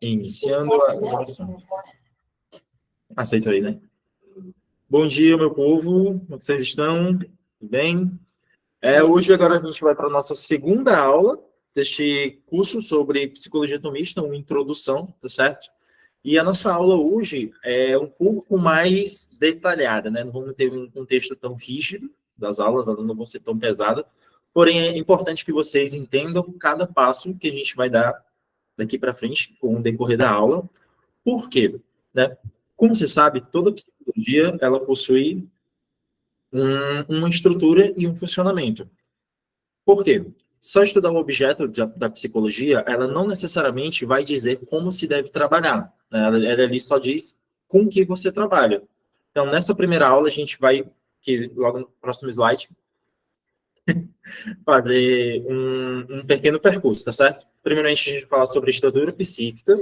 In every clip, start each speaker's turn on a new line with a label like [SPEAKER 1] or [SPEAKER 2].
[SPEAKER 1] Iniciando a gravação. Aceita aí, né? Bom dia, meu povo. Como vocês estão? Tudo bem? Hoje, agora, a gente vai para a nossa segunda aula deste curso sobre psicologia atomista, uma introdução, tá certo? E a nossa aula hoje é um pouco mais detalhada, né? Não vamos ter um contexto tão rígido das aulas, elas não vão ser tão pesadas. Porém, é importante que vocês entendam cada passo que a gente vai dar daqui para frente, com o decorrer da aula. Por quê? Né? Como você sabe, toda psicologia ela possui uma estrutura e um funcionamento. Por quê? Só estudar o objeto da psicologia, ela não necessariamente vai dizer como se deve trabalhar. Né? Ela ali só diz com que você trabalha. Então, nessa primeira aula, a gente vai, que logo no próximo slide, fazer um pequeno percurso, tá certo? Primeiramente, a gente vai falar sobre a estrutura psíquica,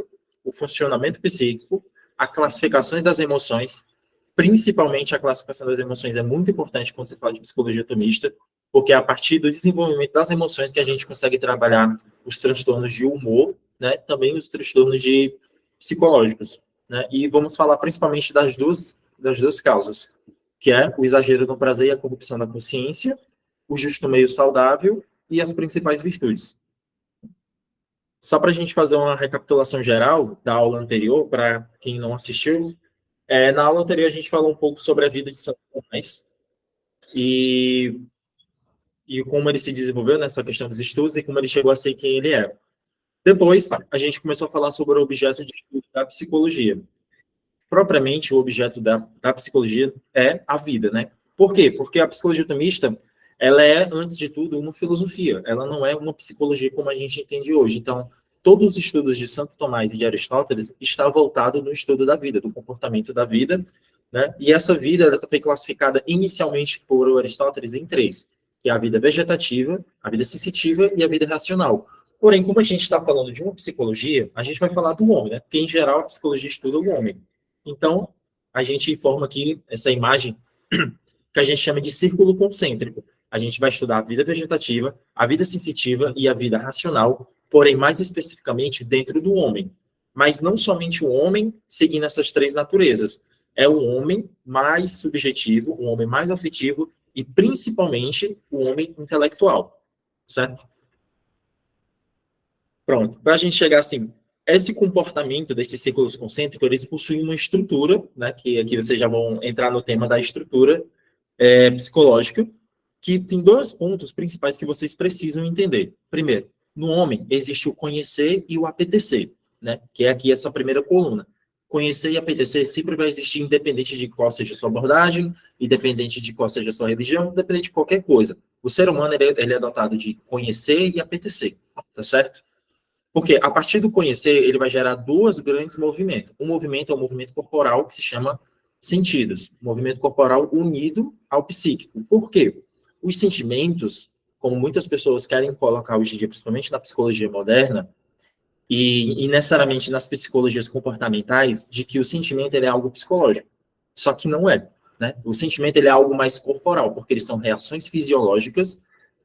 [SPEAKER 1] o funcionamento psíquico, a classificação das emoções, principalmente a classificação das emoções é muito importante quando se fala de psicologia atomista, porque é a partir do desenvolvimento das emoções que a gente consegue trabalhar os transtornos de humor, né, também os transtornos psicológicos, né, e vamos falar principalmente das duas causas, que é o exagero no prazer e a corrupção da consciência, o justo meio saudável e as principais virtudes. Só para a gente fazer uma recapitulação geral da aula anterior, para quem não assistiu, na aula anterior a gente falou um pouco sobre a vida de Santo Tomás e como ele se desenvolveu nessa questão dos estudos e como ele chegou a ser quem ele é. Depois, a gente começou a falar sobre o objeto de estudo da psicologia. Propriamente, o objeto da psicologia é a vida, né? Por quê? Porque a psicologia atomista, ela é, antes de tudo, uma filosofia. Ela não é uma psicologia como a gente entende hoje. Então, todos os estudos de Santo Tomás e de Aristóteles estão voltados no estudo da vida, do comportamento da vida, né? E essa vida ela foi classificada inicialmente por Aristóteles em três, que é a vida vegetativa, a vida sensitiva e a vida racional. Porém, como a gente está falando de uma psicologia, a gente vai falar do homem, né? Porque, em geral, a psicologia estuda o homem. Então, a gente informa aqui essa imagem que a gente chama de círculo concêntrico. A gente vai estudar a vida vegetativa, a vida sensitiva e a vida racional, porém, mais especificamente, dentro do homem. Mas não somente o homem seguindo essas três naturezas. É o homem mais subjetivo, o homem mais afetivo e, principalmente, o homem intelectual. Certo? Pronto. Para a gente chegar assim, esse comportamento desses círculos concêntricos, eles possuem uma estrutura, né, que aqui vocês já vão entrar no tema da estrutura psicológica, que tem dois pontos principais que vocês precisam entender. Primeiro, no homem existe o conhecer e o apetecer, né, que é aqui essa primeira coluna. Conhecer e apetecer sempre vai existir, independente de qual seja a sua abordagem, independente de qual seja a sua religião, independente de qualquer coisa. O ser humano ele é dotado de conhecer e apetecer, tá certo? Porque a partir do conhecer, ele vai gerar dois grandes movimentos. Um movimento é o movimento corporal, que se chama sentidos. O movimento corporal unido ao psíquico. Por quê? Os sentimentos, como muitas pessoas querem colocar hoje em dia, principalmente na psicologia moderna, e necessariamente nas psicologias comportamentais, de que o sentimento ele é algo psicológico. Só que não é. Né? O sentimento ele é algo mais corporal, porque eles são reações fisiológicas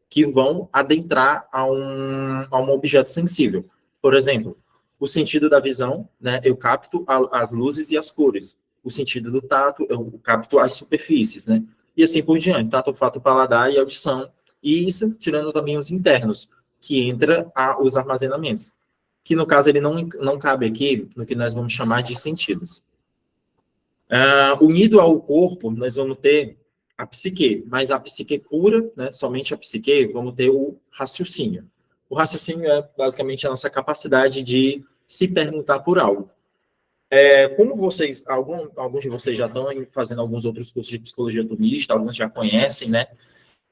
[SPEAKER 1] que vão adentrar a um objeto sensível. Por exemplo, o sentido da visão, né, eu capto as luzes e as cores. O sentido do tato, eu capto as superfícies, né? E assim por diante, tato, olfato, paladar e audição. E isso tirando também os internos, que entra os armazenamentos. Que no caso ele não cabe aqui no que nós vamos chamar de sentidos. Unido ao corpo, nós vamos ter a psique, mas a psique pura, né, somente a psique, vamos ter o raciocínio. O raciocínio é basicamente a nossa capacidade de se perguntar por algo. Como vocês, alguns de vocês já estão fazendo alguns outros cursos de psicologia atomista, alguns já conhecem, né?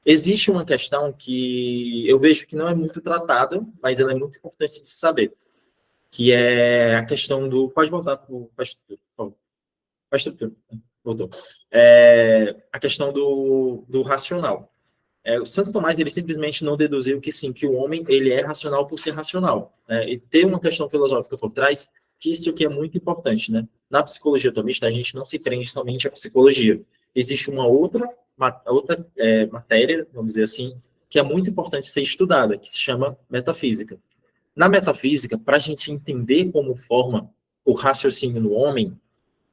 [SPEAKER 1] Existe uma questão que eu vejo que não é muito tratada, mas ela é muito importante de se saber, que é a questão do... Pode voltar para a estrutura, por favor. A estrutura, voltou. A questão do racional. O Santo Tomás, ele simplesmente não deduziu que sim, que o homem, ele é racional por ser racional. E tem uma questão filosófica por trás, que isso que é muito importante, né? Na psicologia atomista, a gente não se prende somente à psicologia. Existe uma outra matéria, vamos dizer assim, que é muito importante ser estudada, que se chama metafísica. Na metafísica, para a gente entender como forma o raciocínio no homem,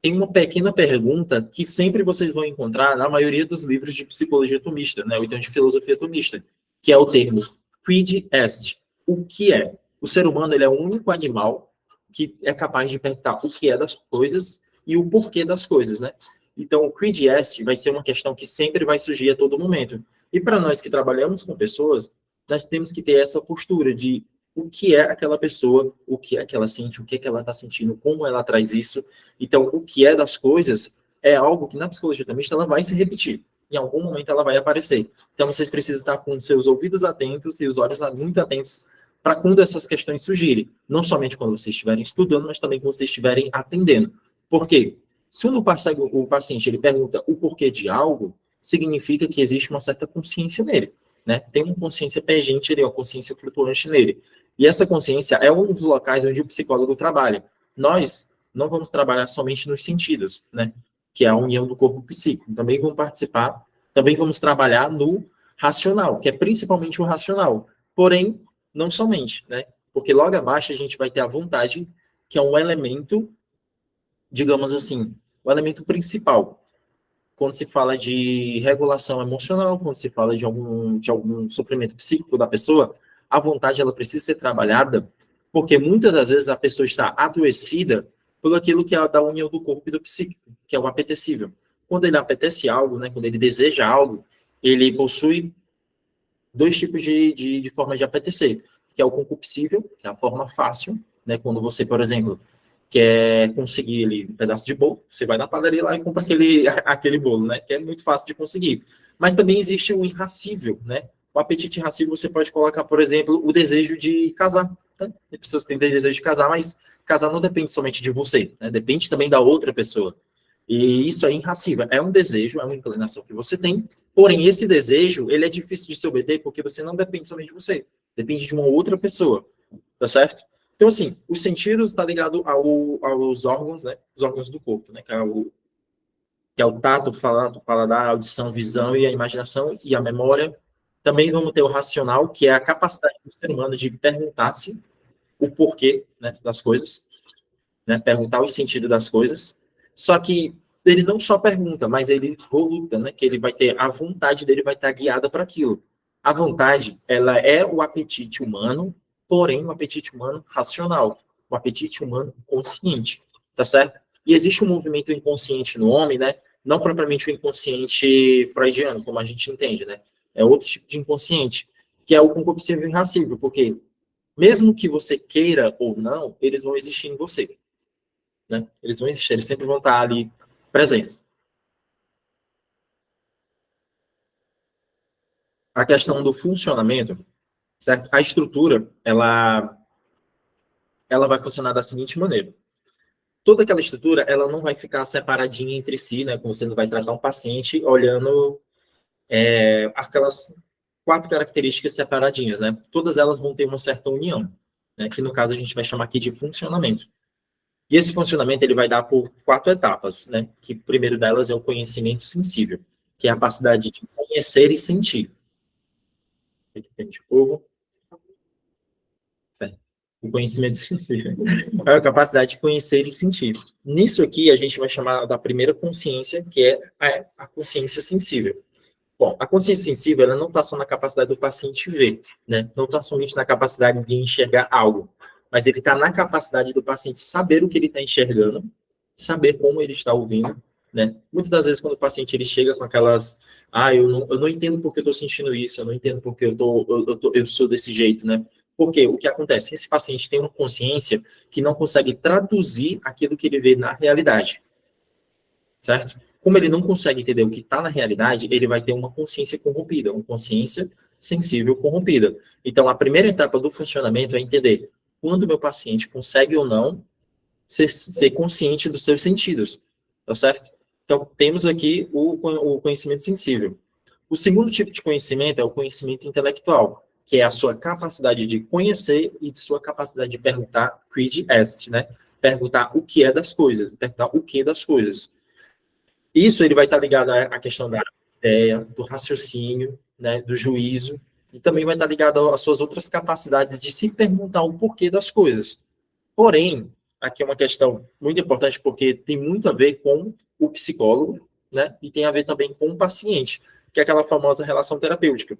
[SPEAKER 1] tem uma pequena pergunta que sempre vocês vão encontrar na maioria dos livros de psicologia atomista, né, ou então de filosofia atomista, que é o termo quid est. O que é? O ser humano ele é o único animal que é capaz de perguntar o que é das coisas e o porquê das coisas, né? Então, o quid est vai ser uma questão que sempre vai surgir a todo momento. E para nós que trabalhamos com pessoas, nós temos que ter essa postura de o que é aquela pessoa, o que é que ela sente, o que é que ela está sentindo, como ela traz isso. Então, o que é das coisas é algo que na psicologia atomista ela vai se repetir. Em algum momento ela vai aparecer. Então, vocês precisam estar com seus ouvidos atentos e os olhos muito atentos para quando essas questões surgirem. Não somente quando vocês estiverem estudando, mas também quando vocês estiverem atendendo. Por quê? Se o paciente ele pergunta o porquê de algo, significa que existe uma certa consciência nele. Né? Tem uma consciência pegente ali, uma consciência flutuante nele. E essa consciência é um dos locais onde o psicólogo trabalha. Nós não vamos trabalhar somente nos sentidos, né? Que é a união do corpo psíquico. Também vamos participar, também vamos trabalhar no racional, que é principalmente o racional. Porém, não somente, né? Porque logo abaixo a gente vai ter a vontade, que é um elemento, digamos assim, o elemento principal. Quando se fala de regulação emocional, quando se fala de algum sofrimento psíquico da pessoa, a vontade ela precisa ser trabalhada, porque muitas das vezes a pessoa está adoecida por aquilo que é da união do corpo e do psíquico, que é o apetecível. Quando ele apetece algo, né, quando ele deseja algo, ele possui dois tipos de forma de apetecer, que é o concupiscível, que é a forma fácil, né, quando você, por exemplo, quer conseguir ali um pedaço de bolo, você vai na padaria lá e compra aquele bolo, né, que é muito fácil de conseguir. Mas também existe o irracível, né, o apetite irracível você pode colocar, por exemplo, o desejo de casar. Tá? Tem pessoas que têm desejo de casar, mas casar não depende somente de você, né? Depende também da outra pessoa. E isso é irracível. É um desejo, é uma inclinação que você tem, porém esse desejo, ele é difícil de se obter porque você não depende somente de você, depende de uma outra pessoa, tá certo? Então, assim, os sentidos está ligado aos órgãos, né? Os órgãos do corpo, né? Que é o tato, o paladar, a audição, visão e a imaginação e a memória. Também vamos ter o racional, que é a capacidade do ser humano de perguntar-se o porquê, né, das coisas, né, perguntar o sentido das coisas. Só que ele não só pergunta, mas ele voluta, né, que ele vai ter, a vontade dele vai estar guiada para aquilo. A vontade, ela é o apetite humano, porém o apetite humano racional, o apetite humano consciente, tá certo? E existe um movimento inconsciente no homem, né, não propriamente o inconsciente freudiano, como a gente entende, né, é outro tipo de inconsciente, que é o concupiscível e irracível, porque mesmo que você queira ou não, eles vão existir em você. Né? Eles vão existir, eles sempre vão estar ali presentes. A questão do funcionamento, certo? A estrutura, ela vai funcionar da seguinte maneira. Toda aquela estrutura, ela não vai ficar separadinha entre si, né? Como você não vai tratar um paciente olhando aquelas 4 características separadinhas, né? Todas elas vão ter uma certa união, né? Que no caso a gente vai chamar aqui de funcionamento. E esse funcionamento ele vai dar por 4 etapas, né? Que o primeiro delas é o conhecimento sensível, que é a capacidade de conhecer e sentir. Aqui tem de povo. Certo. O conhecimento sensível é a capacidade de conhecer e sentir. Nisso aqui a gente vai chamar da primeira consciência, que é a consciência sensível. Bom, a consciência sensível ela não está só na capacidade do paciente ver, né? Não está somente na capacidade de enxergar algo, mas ele está na capacidade do paciente saber o que ele está enxergando, saber como ele está ouvindo, né? Muitas das vezes quando o paciente ele chega com aquelas, eu não entendo porque eu estou sentindo isso, eu não entendo porque eu sou desse jeito, né? Porque o que acontece? Esse paciente tem uma consciência que não consegue traduzir aquilo que ele vê na realidade, certo? Como ele não consegue entender o que está na realidade, ele vai ter uma consciência corrompida, uma consciência sensível corrompida. Então, a primeira etapa do funcionamento é entender quando o meu paciente consegue ou não ser consciente dos seus sentidos, tá certo? Então, temos aqui o conhecimento sensível. O segundo tipo de conhecimento é o conhecimento intelectual, que é a sua capacidade de conhecer e de sua capacidade de perguntar, quid est, né? Perguntar o que é das coisas, perguntar o que das coisas. Isso ele vai estar ligado à questão da ideia, do raciocínio, né, do juízo. E também vai estar ligado às suas outras capacidades de se perguntar o porquê das coisas. Porém, aqui é uma questão muito importante, porque tem muito a ver com o psicólogo, né? E tem a ver também com o paciente, que é aquela famosa relação terapêutica.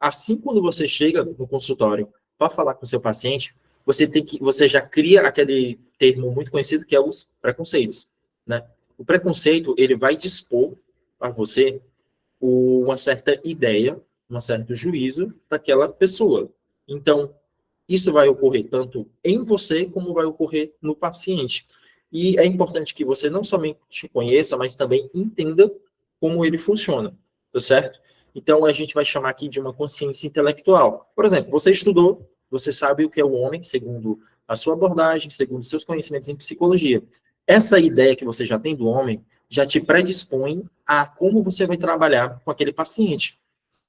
[SPEAKER 1] Assim, quando você chega no consultório para falar com o seu paciente, você já cria aquele termo muito conhecido que é os preconceitos, né? O preconceito, ele vai dispor a você uma certa ideia, um certo juízo daquela pessoa. Então, isso vai ocorrer tanto em você como vai ocorrer no paciente. E é importante que você não somente conheça, mas também entenda como ele funciona, tá certo? Então, a gente vai chamar aqui de uma consciência intelectual. Por exemplo, você estudou, você sabe o que é o homem, segundo a sua abordagem, segundo seus conhecimentos em psicologia. Essa ideia que você já tem do homem já te predispõe a como você vai trabalhar com aquele paciente.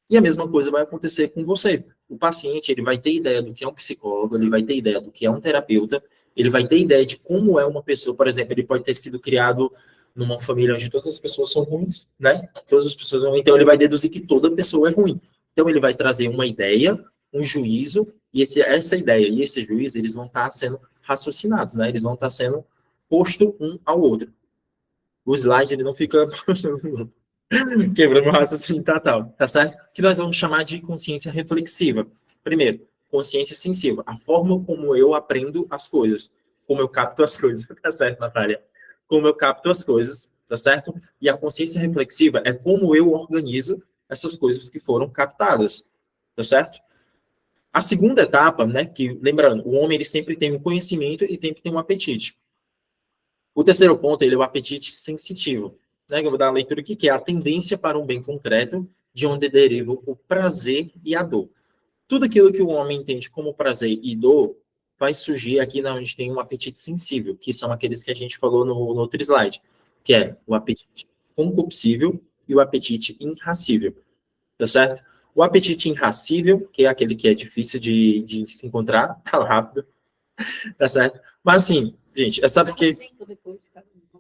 [SPEAKER 1] E a mesma coisa vai acontecer com você. O paciente, ele vai ter ideia do que é um psicólogo, ele vai ter ideia do que é um terapeuta, ele vai ter ideia de como é uma pessoa, por exemplo, ele pode ter sido criado numa família onde todas as pessoas são ruins, né? Todas as pessoas são ruins, então ele vai deduzir que toda pessoa é ruim. Então ele vai trazer uma ideia, um juízo, e essa ideia e esse juízo, eles vão estar sendo raciocinados, né? Eles vão estar sendo posto um ao outro. O slide, ele não fica quebrando o raciocínio total, tá certo? Que nós vamos chamar de consciência reflexiva. Primeiro, consciência sensiva, a forma como eu aprendo as coisas, como eu capto as coisas, tá certo, Natália? Como eu capto as coisas, tá certo? E a consciência reflexiva é como eu organizo essas coisas que foram captadas, tá certo? A segunda etapa, né, que, lembrando, o homem ele sempre tem um conhecimento e tem que ter um apetite. O terceiro ponto, ele é o apetite sensitivo, né? Eu vou dar uma leitura aqui, que é a tendência para um bem concreto, de onde deriva o prazer e a dor. Tudo aquilo que o homem entende como prazer e dor vai surgir aqui na onde tem um apetite sensível, que são aqueles que a gente falou no outro slide, que é o apetite concupiscível e o apetite irracível, tá certo? O apetite irracível, que é aquele que é difícil de se encontrar, tá rápido, tá certo? Mas assim, gente, sabe que...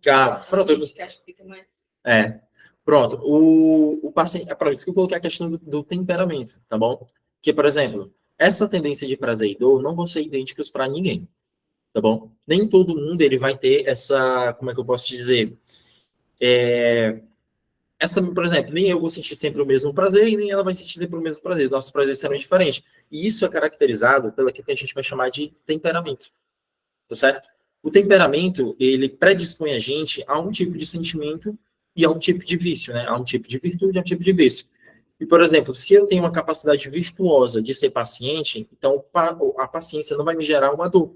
[SPEAKER 1] Ah, pronto. É, pronto. O paciente, pronto, isso que eu coloquei a questão do temperamento, tá bom? Que, por exemplo, essa tendência de prazer e dor não vão ser idênticas para ninguém, tá bom? Nem todo mundo ele vai ter essa, como é que eu posso dizer? Essa, por exemplo, nem eu vou sentir sempre o mesmo prazer e nem ela vai sentir sempre o mesmo prazer. Nossos prazeres serão diferentes. E isso é caracterizado pelo que a gente vai chamar de temperamento, tá certo? O temperamento, ele predispõe a gente a um tipo de sentimento e a um tipo de vício, né? A um tipo de virtude e a um tipo de vício. E, por exemplo, se eu tenho uma capacidade virtuosa de ser paciente, então a paciência não vai me gerar uma dor,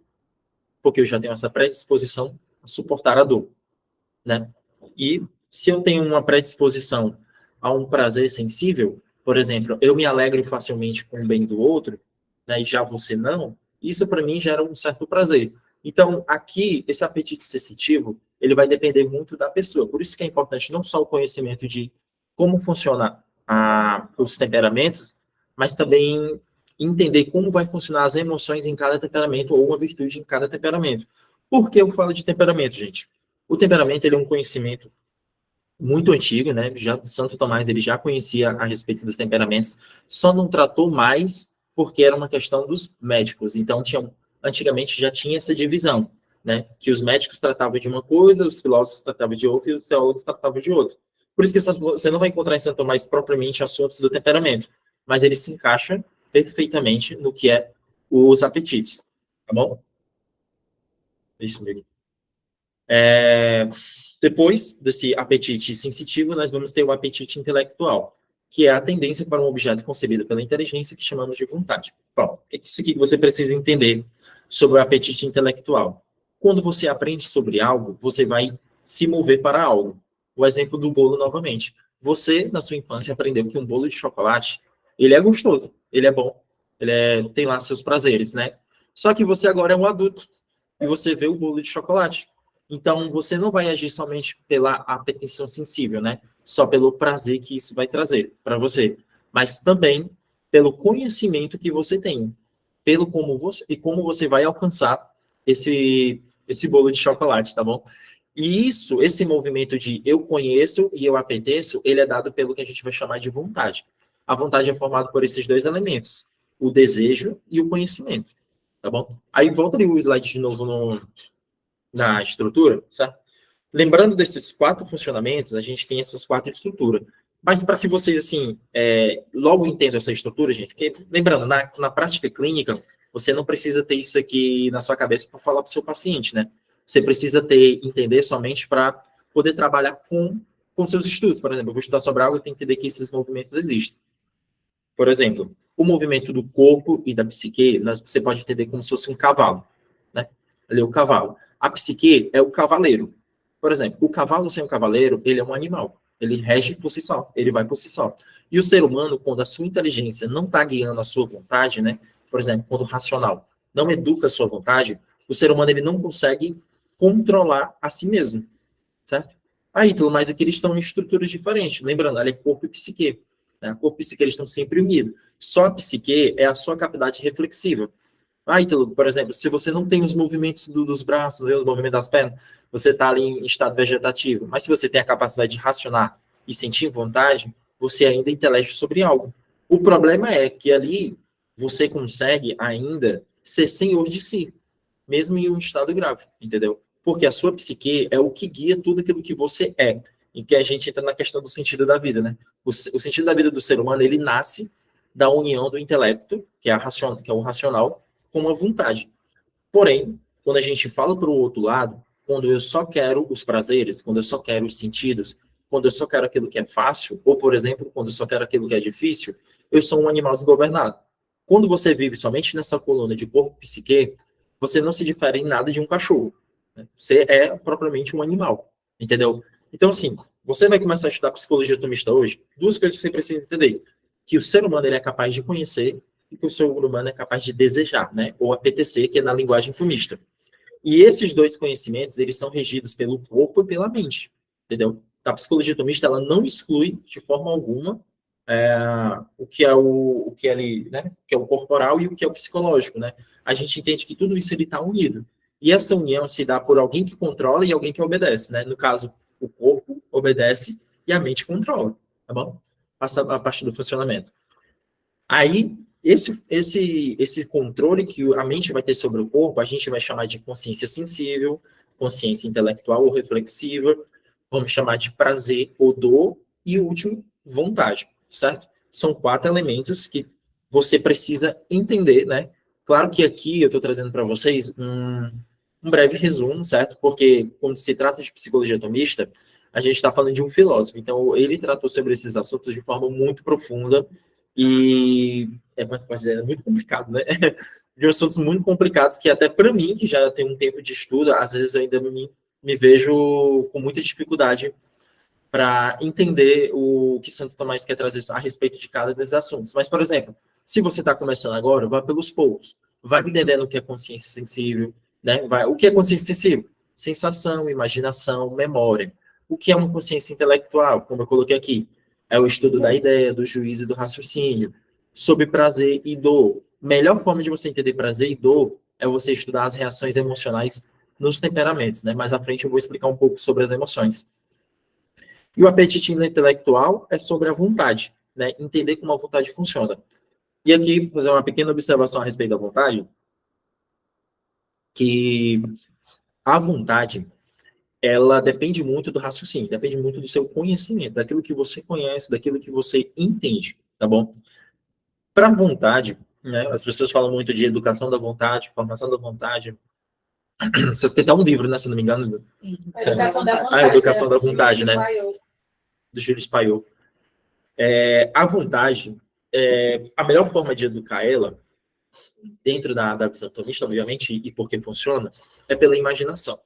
[SPEAKER 1] porque eu já tenho essa predisposição a suportar a dor, né? E se eu tenho uma predisposição a um prazer sensível, por exemplo, eu me alegro facilmente com o bem do outro, né, e já você não, isso para mim gera um certo prazer. Então, aqui, esse apetite sensitivo, ele vai depender muito da pessoa. Por isso que é importante não só o conhecimento de como funciona os temperamentos, mas também entender como vai funcionar as emoções em cada temperamento ou uma virtude em cada temperamento. Por que eu falo de temperamento, gente? O temperamento ele é um conhecimento muito antigo, né? Já Santo Tomás ele já conhecia a respeito dos temperamentos, só não tratou mais porque era uma questão dos médicos. Então antigamente já tinha essa divisão, né? Que os médicos tratavam de uma coisa, os filósofos tratavam de outra e os teólogos tratavam de outra. Por isso que você não vai encontrar em Santo Tomás propriamente assuntos do temperamento, mas ele se encaixa perfeitamente no que é os apetites, tá bom? Deixa eu ver. Depois desse apetite sensitivo, nós vamos ter o apetite intelectual, que é a tendência para um objeto concebido pela inteligência que chamamos de vontade. Bom, é isso aqui que você precisa entender sobre o apetite intelectual. Quando você aprende sobre algo, você vai se mover para algo. O exemplo do bolo novamente. Você, na sua infância, aprendeu que um bolo de chocolate, ele é gostoso, ele é bom, tem lá seus prazeres, né? Só que você agora é um adulto e você vê o bolo de chocolate. Então, você não vai agir somente pela apetência sensível, né? Só pelo prazer que isso vai trazer para você, mas também pelo conhecimento que você tem, pelo como você vai alcançar esse bolo de chocolate, tá bom? E esse movimento de eu conheço e eu apeteço, ele é dado pelo que a gente vai chamar de vontade. A vontade é formada por esses dois elementos, o desejo e o conhecimento, tá bom? Aí volta ali o slide de novo na estrutura, certo? Lembrando desses 4 funcionamentos, a gente tem essas 4 estruturas. Mas para que vocês, assim, logo entendam essa estrutura, gente, porque, lembrando, na prática clínica, você não precisa ter isso aqui na sua cabeça para falar para o seu paciente, né? Você precisa entender somente para poder trabalhar com seus estudos. Por exemplo, eu vou estudar sobre algo, eu tenho que entender que esses movimentos existem. Por exemplo, o movimento do corpo e da psique, você pode entender como se fosse um cavalo, né? Ali é o cavalo. A psique é o cavaleiro. Por exemplo, o cavalo sem o cavaleiro, ele é um animal. Ele rege por si só, ele vai por si só. E o ser humano, quando a sua inteligência não está guiando a sua vontade, né? Por exemplo, quando o racional não educa a sua vontade, o ser humano ele não consegue controlar a si mesmo, certo? Aí, tudo mais aqui eles estão em estruturas diferentes. Lembrando, ali é corpo e psique. Né? Corpo e psique eles estão sempre unidos. Só a psique é a sua capacidade reflexiva. Ítalo, por exemplo, se você não tem os movimentos dos braços, os movimentos das pernas, você está ali em estado vegetativo. Mas se você tem a capacidade de racionar e sentir vontade, você ainda interage sobre algo. O problema é que ali você consegue ainda ser senhor de si, mesmo em um estado grave, entendeu? Porque a sua psique é o que guia tudo aquilo que você é. E que a gente entra na questão do sentido da vida, né? O sentido da vida do ser humano, ele nasce da união do intelecto, que é o racional, com a vontade. Porém, quando a gente fala para o outro lado, quando eu só quero os prazeres, quando eu só quero os sentidos, quando eu só quero aquilo que é fácil, ou, por exemplo, quando eu só quero aquilo que é difícil, eu sou um animal desgovernado. Quando você vive somente nessa coluna de corpo e psique, você não se difere em nada de um cachorro. Né? Você é propriamente um animal, entendeu? Então, assim, você vai começar a estudar psicologia atomista hoje, 2 coisas que você precisa entender. Que o ser humano ele é capaz de conhecer e que o ser humano é capaz de desejar, né? Ou APTC, que é na linguagem atomista. E esses 2 conhecimentos, eles são regidos pelo corpo e pela mente, entendeu? A psicologia atomista, ela não exclui, de forma alguma, o que é o que é ali, né? O que é o corporal e o que é o psicológico, né? A gente entende que tudo isso ele está unido. E essa união se dá por alguém que controla e alguém que obedece, né? No caso, o corpo obedece e a mente controla, tá bom? Passa a parte do funcionamento. Aí, esse controle que a mente vai ter sobre o corpo, a gente vai chamar de consciência sensível, consciência intelectual ou reflexiva, vamos chamar de prazer ou dor, e o último, vontade, certo? São 4 elementos que você precisa entender, né? Claro que aqui eu estou trazendo para vocês um breve resumo, certo? Porque quando se trata de psicologia atomista, a gente está falando de um filósofo, então ele tratou sobre esses assuntos de forma muito profunda e é muito complicado, né? De assuntos muito complicados que até para mim, que já tem um tempo de estudo, às vezes eu ainda me vejo com muita dificuldade para entender o que Santo Tomás quer trazer a respeito de cada desses assuntos. Mas, por exemplo, se você está começando agora, vá pelos poucos. Vai entendendo o que é consciência sensível, né? O que é consciência sensível? Sensação, imaginação, memória. O que é uma consciência intelectual? Como eu coloquei aqui, é o estudo da ideia, do juízo e do raciocínio. Sobre prazer e dor. Melhor forma de você entender prazer e dor é você estudar as reações emocionais nos temperamentos, né? Mais à frente eu vou explicar um pouco sobre as emoções. E o apetite intelectual é sobre a vontade, né? Entender como a vontade funciona. E aqui, fazer uma pequena observação a respeito da vontade, que a vontade, ela depende muito do raciocínio, depende muito do seu conhecimento, daquilo que você conhece, daquilo que você entende, tá bom? Para a vontade, né? As pessoas falam muito de educação da vontade, formação da vontade. Vocês têm até um livro, né? Se não me engano.
[SPEAKER 2] Educação da vontade.
[SPEAKER 1] A educação da vontade, né? Do Júlio Spaiol. A vontade, a melhor forma de educar ela, dentro da visão atomista, obviamente, e porque funciona, é pela imaginação.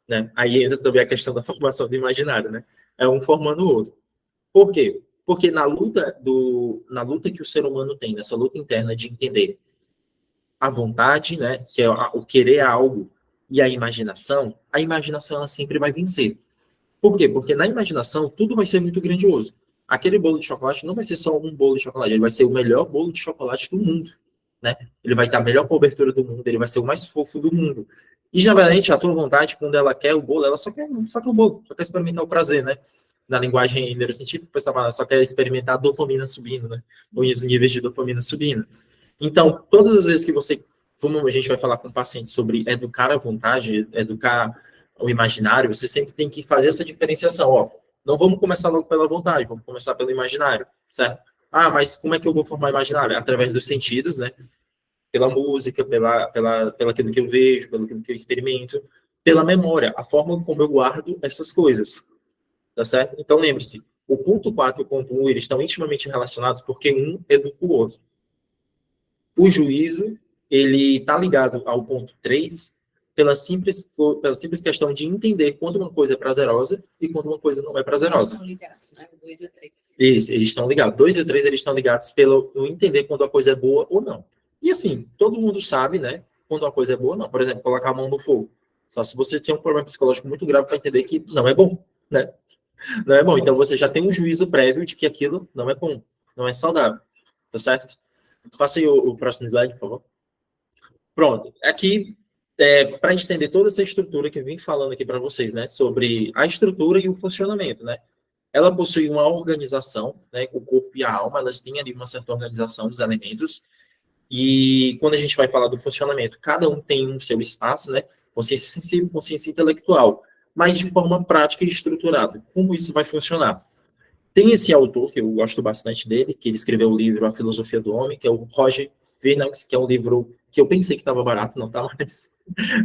[SPEAKER 1] Né? Aí entra também a questão da formação do imaginário, né? É um formando o outro. Por quê? Porque na luta que o ser humano tem, nessa luta interna de entender a vontade, né, que é o querer algo, e a imaginação ela sempre vai vencer. Por quê? Porque na imaginação tudo vai ser muito grandioso. Aquele bolo de chocolate não vai ser só um bolo de chocolate, ele vai ser o melhor bolo de chocolate do mundo, né? Ele vai ter a melhor cobertura do mundo, ele vai ser o mais fofo do mundo. E, geralmente, a tua vontade, quando ela quer o bolo, ela só quer o bolo, só quer experimentar o prazer, né? na linguagem neurocientífica, o pessoal fala, só quer experimentar a dopamina subindo, né? Ou os níveis de dopamina subindo. Então, todas as vezes que você, como a gente vai falar com o paciente sobre educar a vontade, educar o imaginário, você sempre tem que fazer essa diferenciação, ó. Não vamos começar logo pela vontade, vamos começar pelo imaginário, certo? Ah, mas como é que eu vou formar imaginário? Através dos sentidos, né? Pela música, pela aquilo que eu vejo, pelo que eu experimento, pela memória, a forma como eu guardo essas coisas, tá certo? Então, lembre-se, o ponto 4 e o ponto 1, eles estão intimamente relacionados porque um educa o outro. O juízo, ele está ligado ao ponto 3 pela simples questão de entender quando uma coisa é prazerosa e quando uma coisa não é prazerosa.
[SPEAKER 2] Eles estão ligados, né? O 2 e o 3.
[SPEAKER 1] Isso, eles estão ligados. 2 e o 3, eles estão ligados pelo entender quando a coisa é boa ou não. E assim, todo mundo sabe, né? Quando uma coisa é boa ou não. Por exemplo, colocar a mão no fogo. Só se você tem um problema psicológico muito grave para entender que não é bom, né? Não é bom. Então você já tem um juízo prévio de que aquilo não é bom, não é saudável. Tá certo? Passe o próximo slide, por favor. Pronto. Aqui, para entender toda essa estrutura que eu vim falando aqui para vocês, né? Sobre a estrutura e o funcionamento, né? Ela possui uma organização, né? O corpo e a alma, elas têm ali uma certa organização dos elementos. E quando a gente vai falar do funcionamento, cada um tem um seu espaço, né? Consciência sensível, consciência intelectual, mas de forma prática e estruturada. Como isso vai funcionar? Tem esse autor, que eu gosto bastante dele, que ele escreveu o livro A Filosofia do Homem, que é o Roger Vernanx, que é um livro que eu pensei que estava barato, não está mais,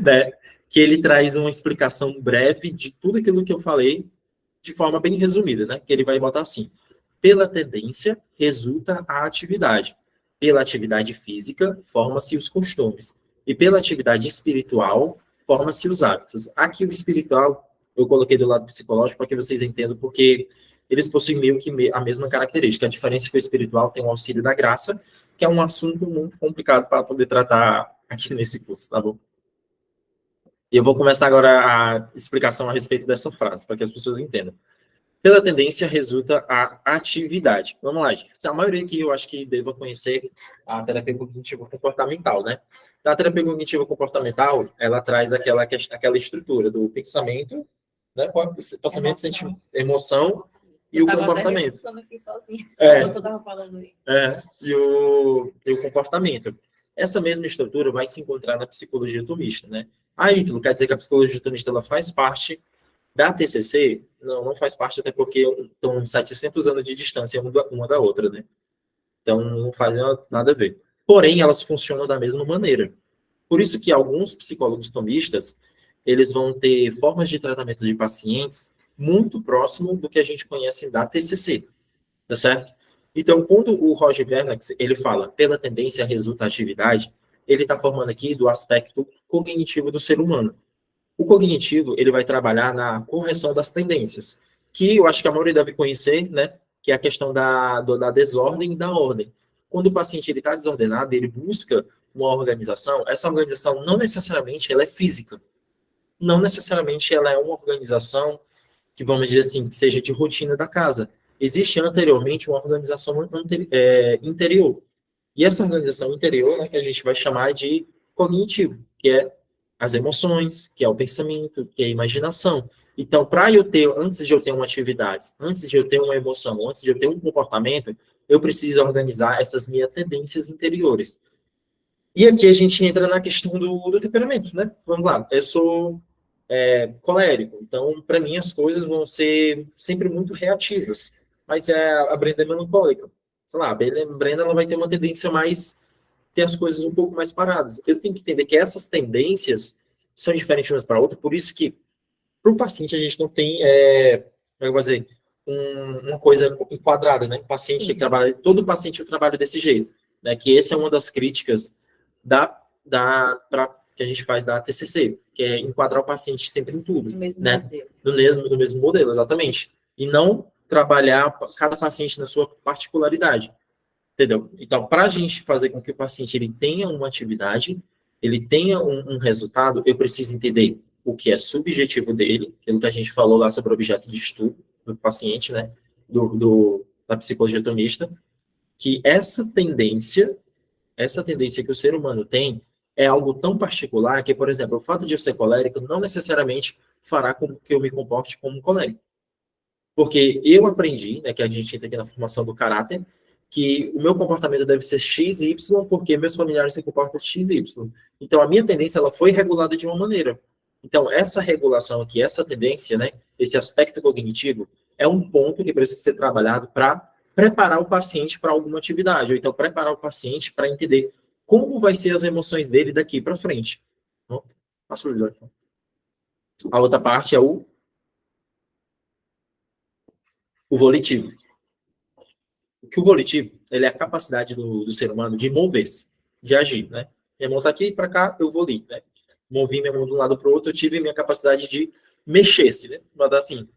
[SPEAKER 1] né? Que ele traz uma explicação breve de tudo aquilo que eu falei, de forma bem resumida, né? Que ele vai botar assim: pela tendência resulta a atividade, pela atividade física forma-se os costumes, e pela atividade espiritual forma-se os hábitos. Aqui o espiritual eu coloquei do lado psicológico para que vocês entendam, porque eles possuem meio que a mesma característica. A diferença é que o espiritual tem o auxílio da graça, que é um assunto muito complicado para poder tratar aqui nesse curso, tá bom? E eu vou começar agora a explicação a respeito dessa frase, para que as pessoas entendam. Pela tendência resulta a atividade. Vamos lá, gente. A maioria aqui eu acho que deva conhecer a terapia cognitivo-comportamental, né? A terapia cognitivo-comportamental, ela traz aquela estrutura do pensamento, né? Pensamento, sentimento, emoção e o comportamento.
[SPEAKER 2] Aqui sozinha.
[SPEAKER 1] E o comportamento. Essa mesma estrutura vai se encontrar na psicologia tomista, né? Ítalo, quer dizer que a psicologia tomista ela faz parte da TCC? Não faz parte, até porque estão 700 anos de distância uma da outra, né? Então, não faz nada a ver. Porém, elas funcionam da mesma maneira. Por isso que alguns psicólogos tomistas, eles vão ter formas de tratamento de pacientes muito próximo do que a gente conhece da TCC, tá certo? Então, quando o Roger Vernax, ele fala, pela tendência resulta a atividade, ele está formando aqui do aspecto cognitivo do ser humano. O cognitivo, ele vai trabalhar na correção das tendências, que eu acho que a maioria deve conhecer, né? Que é a questão da desordem e da ordem. Quando o paciente está desordenado, ele busca uma organização, essa organização não necessariamente ela é física. Não necessariamente ela é uma organização que, vamos dizer assim, que seja de rotina da casa. Existe anteriormente uma organização interior. E essa organização interior, né, que a gente vai chamar de cognitivo, que é as emoções, que é o pensamento, que é a imaginação. Então, antes de eu ter uma atividade, antes de eu ter uma emoção, antes de eu ter um comportamento, eu preciso organizar essas minhas tendências interiores. E aqui a gente entra na questão do temperamento, né? Vamos lá, eu sou colérico, então, para mim, as coisas vão ser sempre muito reativas. Mas a Brenda é melancólica. Sei lá, a Brenda ela vai ter uma tendência mais ter as coisas um pouco mais paradas. Eu tenho que entender que essas tendências são diferentes umas para outra, por isso que para o paciente a gente não tem, como eu vou dizer, uma coisa enquadrada, né? O paciente que trabalha, todo paciente eu trabalho desse jeito, né? Que essa é uma das críticas que a gente faz da TCC, que é enquadrar o paciente sempre em tudo,
[SPEAKER 2] no mesmo
[SPEAKER 1] né?
[SPEAKER 2] modelo.
[SPEAKER 1] No mesmo modelo, exatamente. E não trabalhar cada paciente na sua particularidade. Entendeu? Então, para a gente fazer com que o paciente ele tenha uma atividade, ele tenha um resultado, eu preciso entender o que é subjetivo dele, aquilo que a gente falou lá sobre o objeto de estudo do paciente, né? Da psicologia tomista, que essa tendência que o ser humano tem é algo tão particular que, por exemplo, o fato de eu ser colérico não necessariamente fará com que eu me comporte como um colérico. Porque eu aprendi, né, que a gente entra aqui na formação do caráter, que o meu comportamento deve ser X, Y, porque meus familiares se comportam X, Y. Então, a minha tendência, ela foi regulada de uma maneira. Então, essa regulação aqui, essa tendência, né, esse aspecto cognitivo, é um ponto que precisa ser trabalhado para preparar o paciente para alguma atividade, ou então preparar o paciente para entender como vai ser as emoções dele daqui para frente. Então, a outra parte é o volitivo. O que o volitivo, ele é a capacidade do ser humano de mover-se, de agir, né? Minha mão está aqui, para cá, eu vou ali, né? Movi minha mão de um lado para o outro, eu tive minha capacidade de mexer-se, né? Botar assim.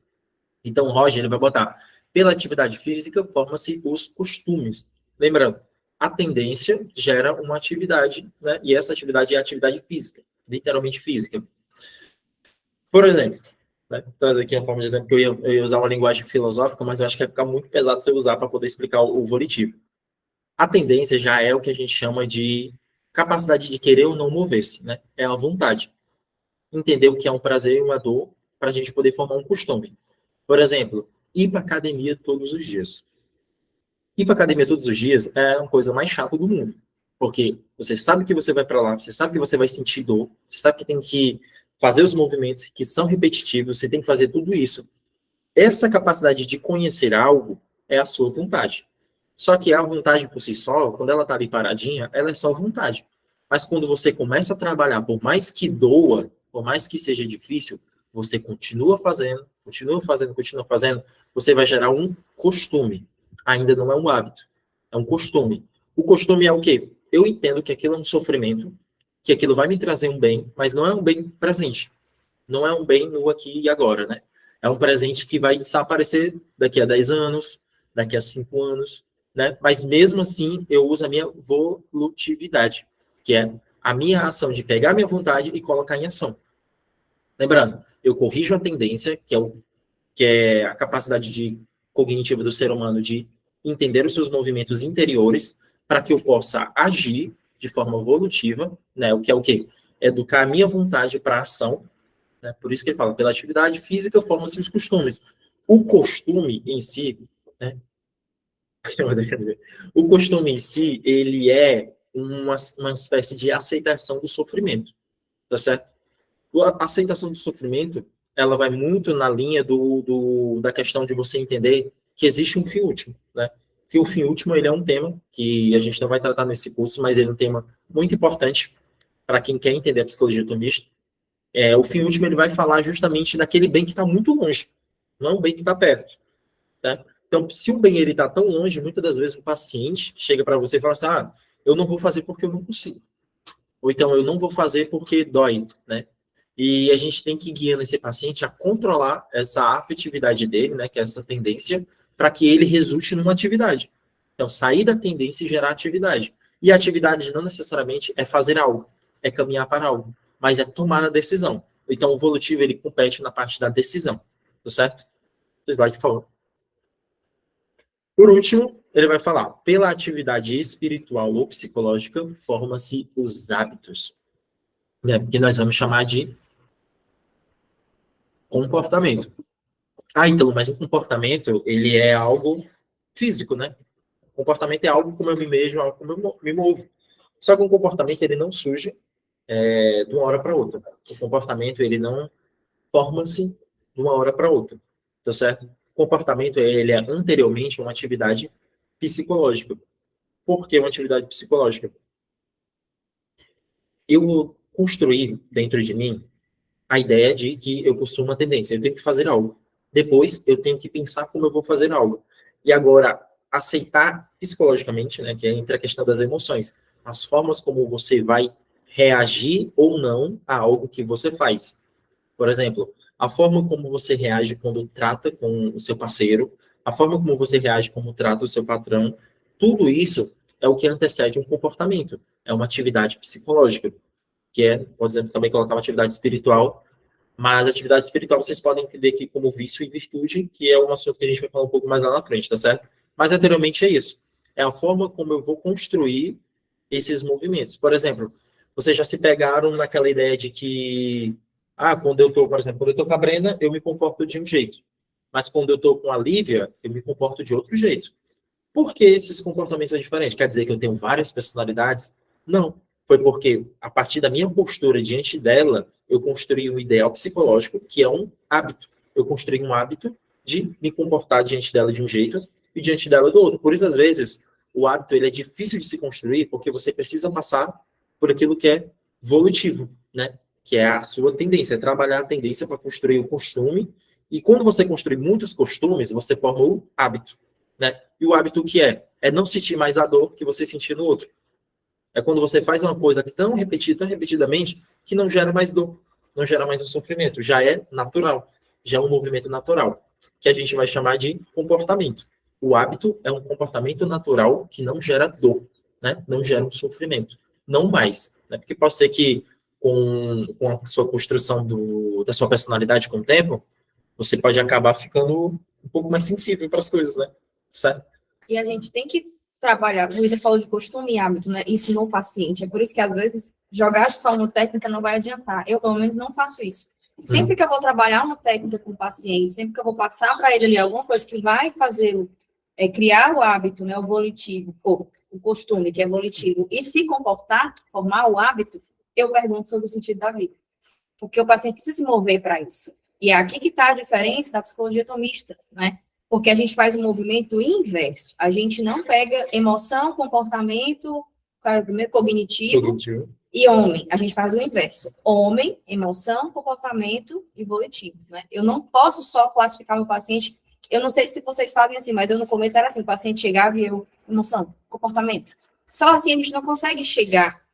[SPEAKER 1] Então, o Roger, ele vai botar, pela atividade física, forma-se os costumes. Lembrando, a tendência gera uma atividade, né? E essa atividade é a atividade física, literalmente física. Por exemplo, né? Traz aqui a forma de exemplo que eu ia usar uma linguagem filosófica, mas eu acho que vai ficar muito pesado se eu usar para poder explicar o volitivo. A tendência já é o que a gente chama de capacidade de querer ou não mover-se, né? É a vontade. Entender o que é um prazer e uma dor para a gente poder formar um costume. Por exemplo, ir para academia todos os dias. Ir para academia todos os dias é a coisa mais chata do mundo. Porque você sabe que você vai para lá, você sabe que você vai sentir dor, você sabe que tem que fazer os movimentos que são repetitivos, você tem que fazer tudo isso. Essa capacidade de conhecer algo é a sua vontade. Só que a vontade por si só, quando ela está ali paradinha, ela é só vontade. Mas quando você começa a trabalhar, por mais que doa, por mais que seja difícil, você continua fazendo, você vai gerar um costume. Ainda não é um hábito, é um costume. O costume é o quê? Eu entendo que aquilo é um sofrimento, que aquilo vai me trazer um bem, mas não é um bem presente. Não é um bem no aqui e agora, né? É um presente que vai desaparecer daqui a 10 anos, daqui a 5 anos, né? Mas mesmo assim, eu uso a minha volutividade, que é a minha ação de pegar a minha vontade e colocar em ação. Lembrando, eu corrijo a tendência, que é a capacidade cognitiva do ser humano de entender os seus movimentos interiores para que eu possa agir de forma evolutiva, né? O que é o quê? Educar a minha vontade para a ação, né? Por isso que ele fala, pela atividade física formam-se os costumes. O costume em si, né? O costume em si, ele é uma espécie de aceitação do sofrimento, tá certo? A aceitação do sofrimento, ela vai muito na linha da questão de você entender que existe um fim último, né? Que o fim último, ele é um tema que a gente não vai tratar nesse curso, mas ele é um tema muito importante para quem quer entender a psicologia atomista. O fim último, ele vai falar justamente daquele bem que está muito longe, não é um bem que está perto, né? Então, se o bem ele está tão longe, muitas das vezes o paciente chega para você e fala assim, eu não vou fazer porque eu não consigo. Ou então, eu não vou fazer porque dói, né? E a gente tem que guiar esse paciente a controlar essa afetividade dele, né, que é essa tendência, para que ele resulte numa atividade. Então, sair da tendência e gerar atividade. E a atividade não necessariamente é fazer algo, é caminhar para algo, mas é tomar a decisão. Então, o volutivo, ele compete na parte da decisão, tá certo? Slide, por favor. Por último, ele vai falar, pela atividade espiritual ou psicológica, formam-se os hábitos, né, que nós vamos chamar de comportamento. Então, mas o comportamento, ele é algo físico, né? O comportamento é algo como eu me vejo, algo como eu me movo. Só que o comportamento, ele não surge de uma hora para outra. O comportamento, ele não forma-se de uma hora para outra, tá certo? O comportamento, ele é anteriormente uma atividade psicológica. Por que uma atividade psicológica? Eu vou construir dentro de mim a ideia de que eu possuo uma tendência, eu tenho que fazer algo. Depois, eu tenho que pensar como eu vou fazer algo. E agora, aceitar psicologicamente, né, que é entre a questão das emoções, as formas como você vai reagir ou não a algo que você faz. Por exemplo, a forma como você reage quando trata com o seu parceiro, a forma como você reage quando trata o seu patrão, tudo isso é o que antecede um comportamento. É uma atividade psicológica, que é, por exemplo, também colocar uma atividade espiritual, mas atividade espiritual vocês podem entender aqui como vício e virtude, que é um assunto que a gente vai falar um pouco mais lá na frente, tá certo? Mas anteriormente é isso. É a forma como eu vou construir esses movimentos. Por exemplo, vocês já se pegaram naquela ideia de que, quando eu tô, por exemplo, quando eu tô com a Brenda, eu me comporto de um jeito. Mas quando eu estou com a Lívia, eu me comporto de outro jeito. Por que esses comportamentos são diferentes? Quer dizer que eu tenho várias personalidades? Não. Foi porque, a partir da minha postura diante dela, eu construí um ideal psicológico, que é um hábito. Eu construí um hábito de me comportar diante dela de um jeito e diante dela do outro. Por isso, às vezes, o hábito ele é difícil de se construir porque você precisa passar por aquilo que é volitivo, né? Que é a sua tendência, é trabalhar a tendência para construir o costume. E quando você construi muitos costumes, você forma o hábito, né? E o hábito o que é? É não sentir mais a dor que você sentia no outro. É quando você faz uma coisa tão repetidamente, que não gera mais dor, não gera mais um sofrimento. Já é natural, já é um movimento natural, que a gente vai chamar de comportamento. O hábito é um comportamento natural que não gera dor, né? Não gera um sofrimento. Não mais, né? Porque pode ser que com a sua construção da sua personalidade com o tempo, você pode acabar ficando um pouco mais sensível para as coisas, né? Certo?
[SPEAKER 2] E a gente tem que trabalhar, o Ida falou de costume e hábito, né? Isso no paciente. É por isso que, às vezes, jogar só no técnica não vai adiantar. Eu, pelo menos, não faço isso. Sempre que eu vou trabalhar uma técnica com o paciente, sempre que eu vou passar para ele ali alguma coisa que vai fazer criar o hábito, né, o volitivo, ou o costume, que é volitivo, e se comportar, formar o hábito, eu pergunto sobre o sentido da vida. Porque o paciente precisa se mover para isso. E é aqui que está a diferença da psicologia tomista, né? Porque a gente faz um movimento inverso. A gente não pega emoção, comportamento, primeiro cognitivo e homem. A gente faz o inverso. Homem, emoção, comportamento e volitivo, né? Eu não posso só classificar meu paciente. Eu não sei se vocês fazem assim, mas eu no começo era assim, o paciente chegava e eu, emoção, comportamento. Só assim a gente não consegue chegar,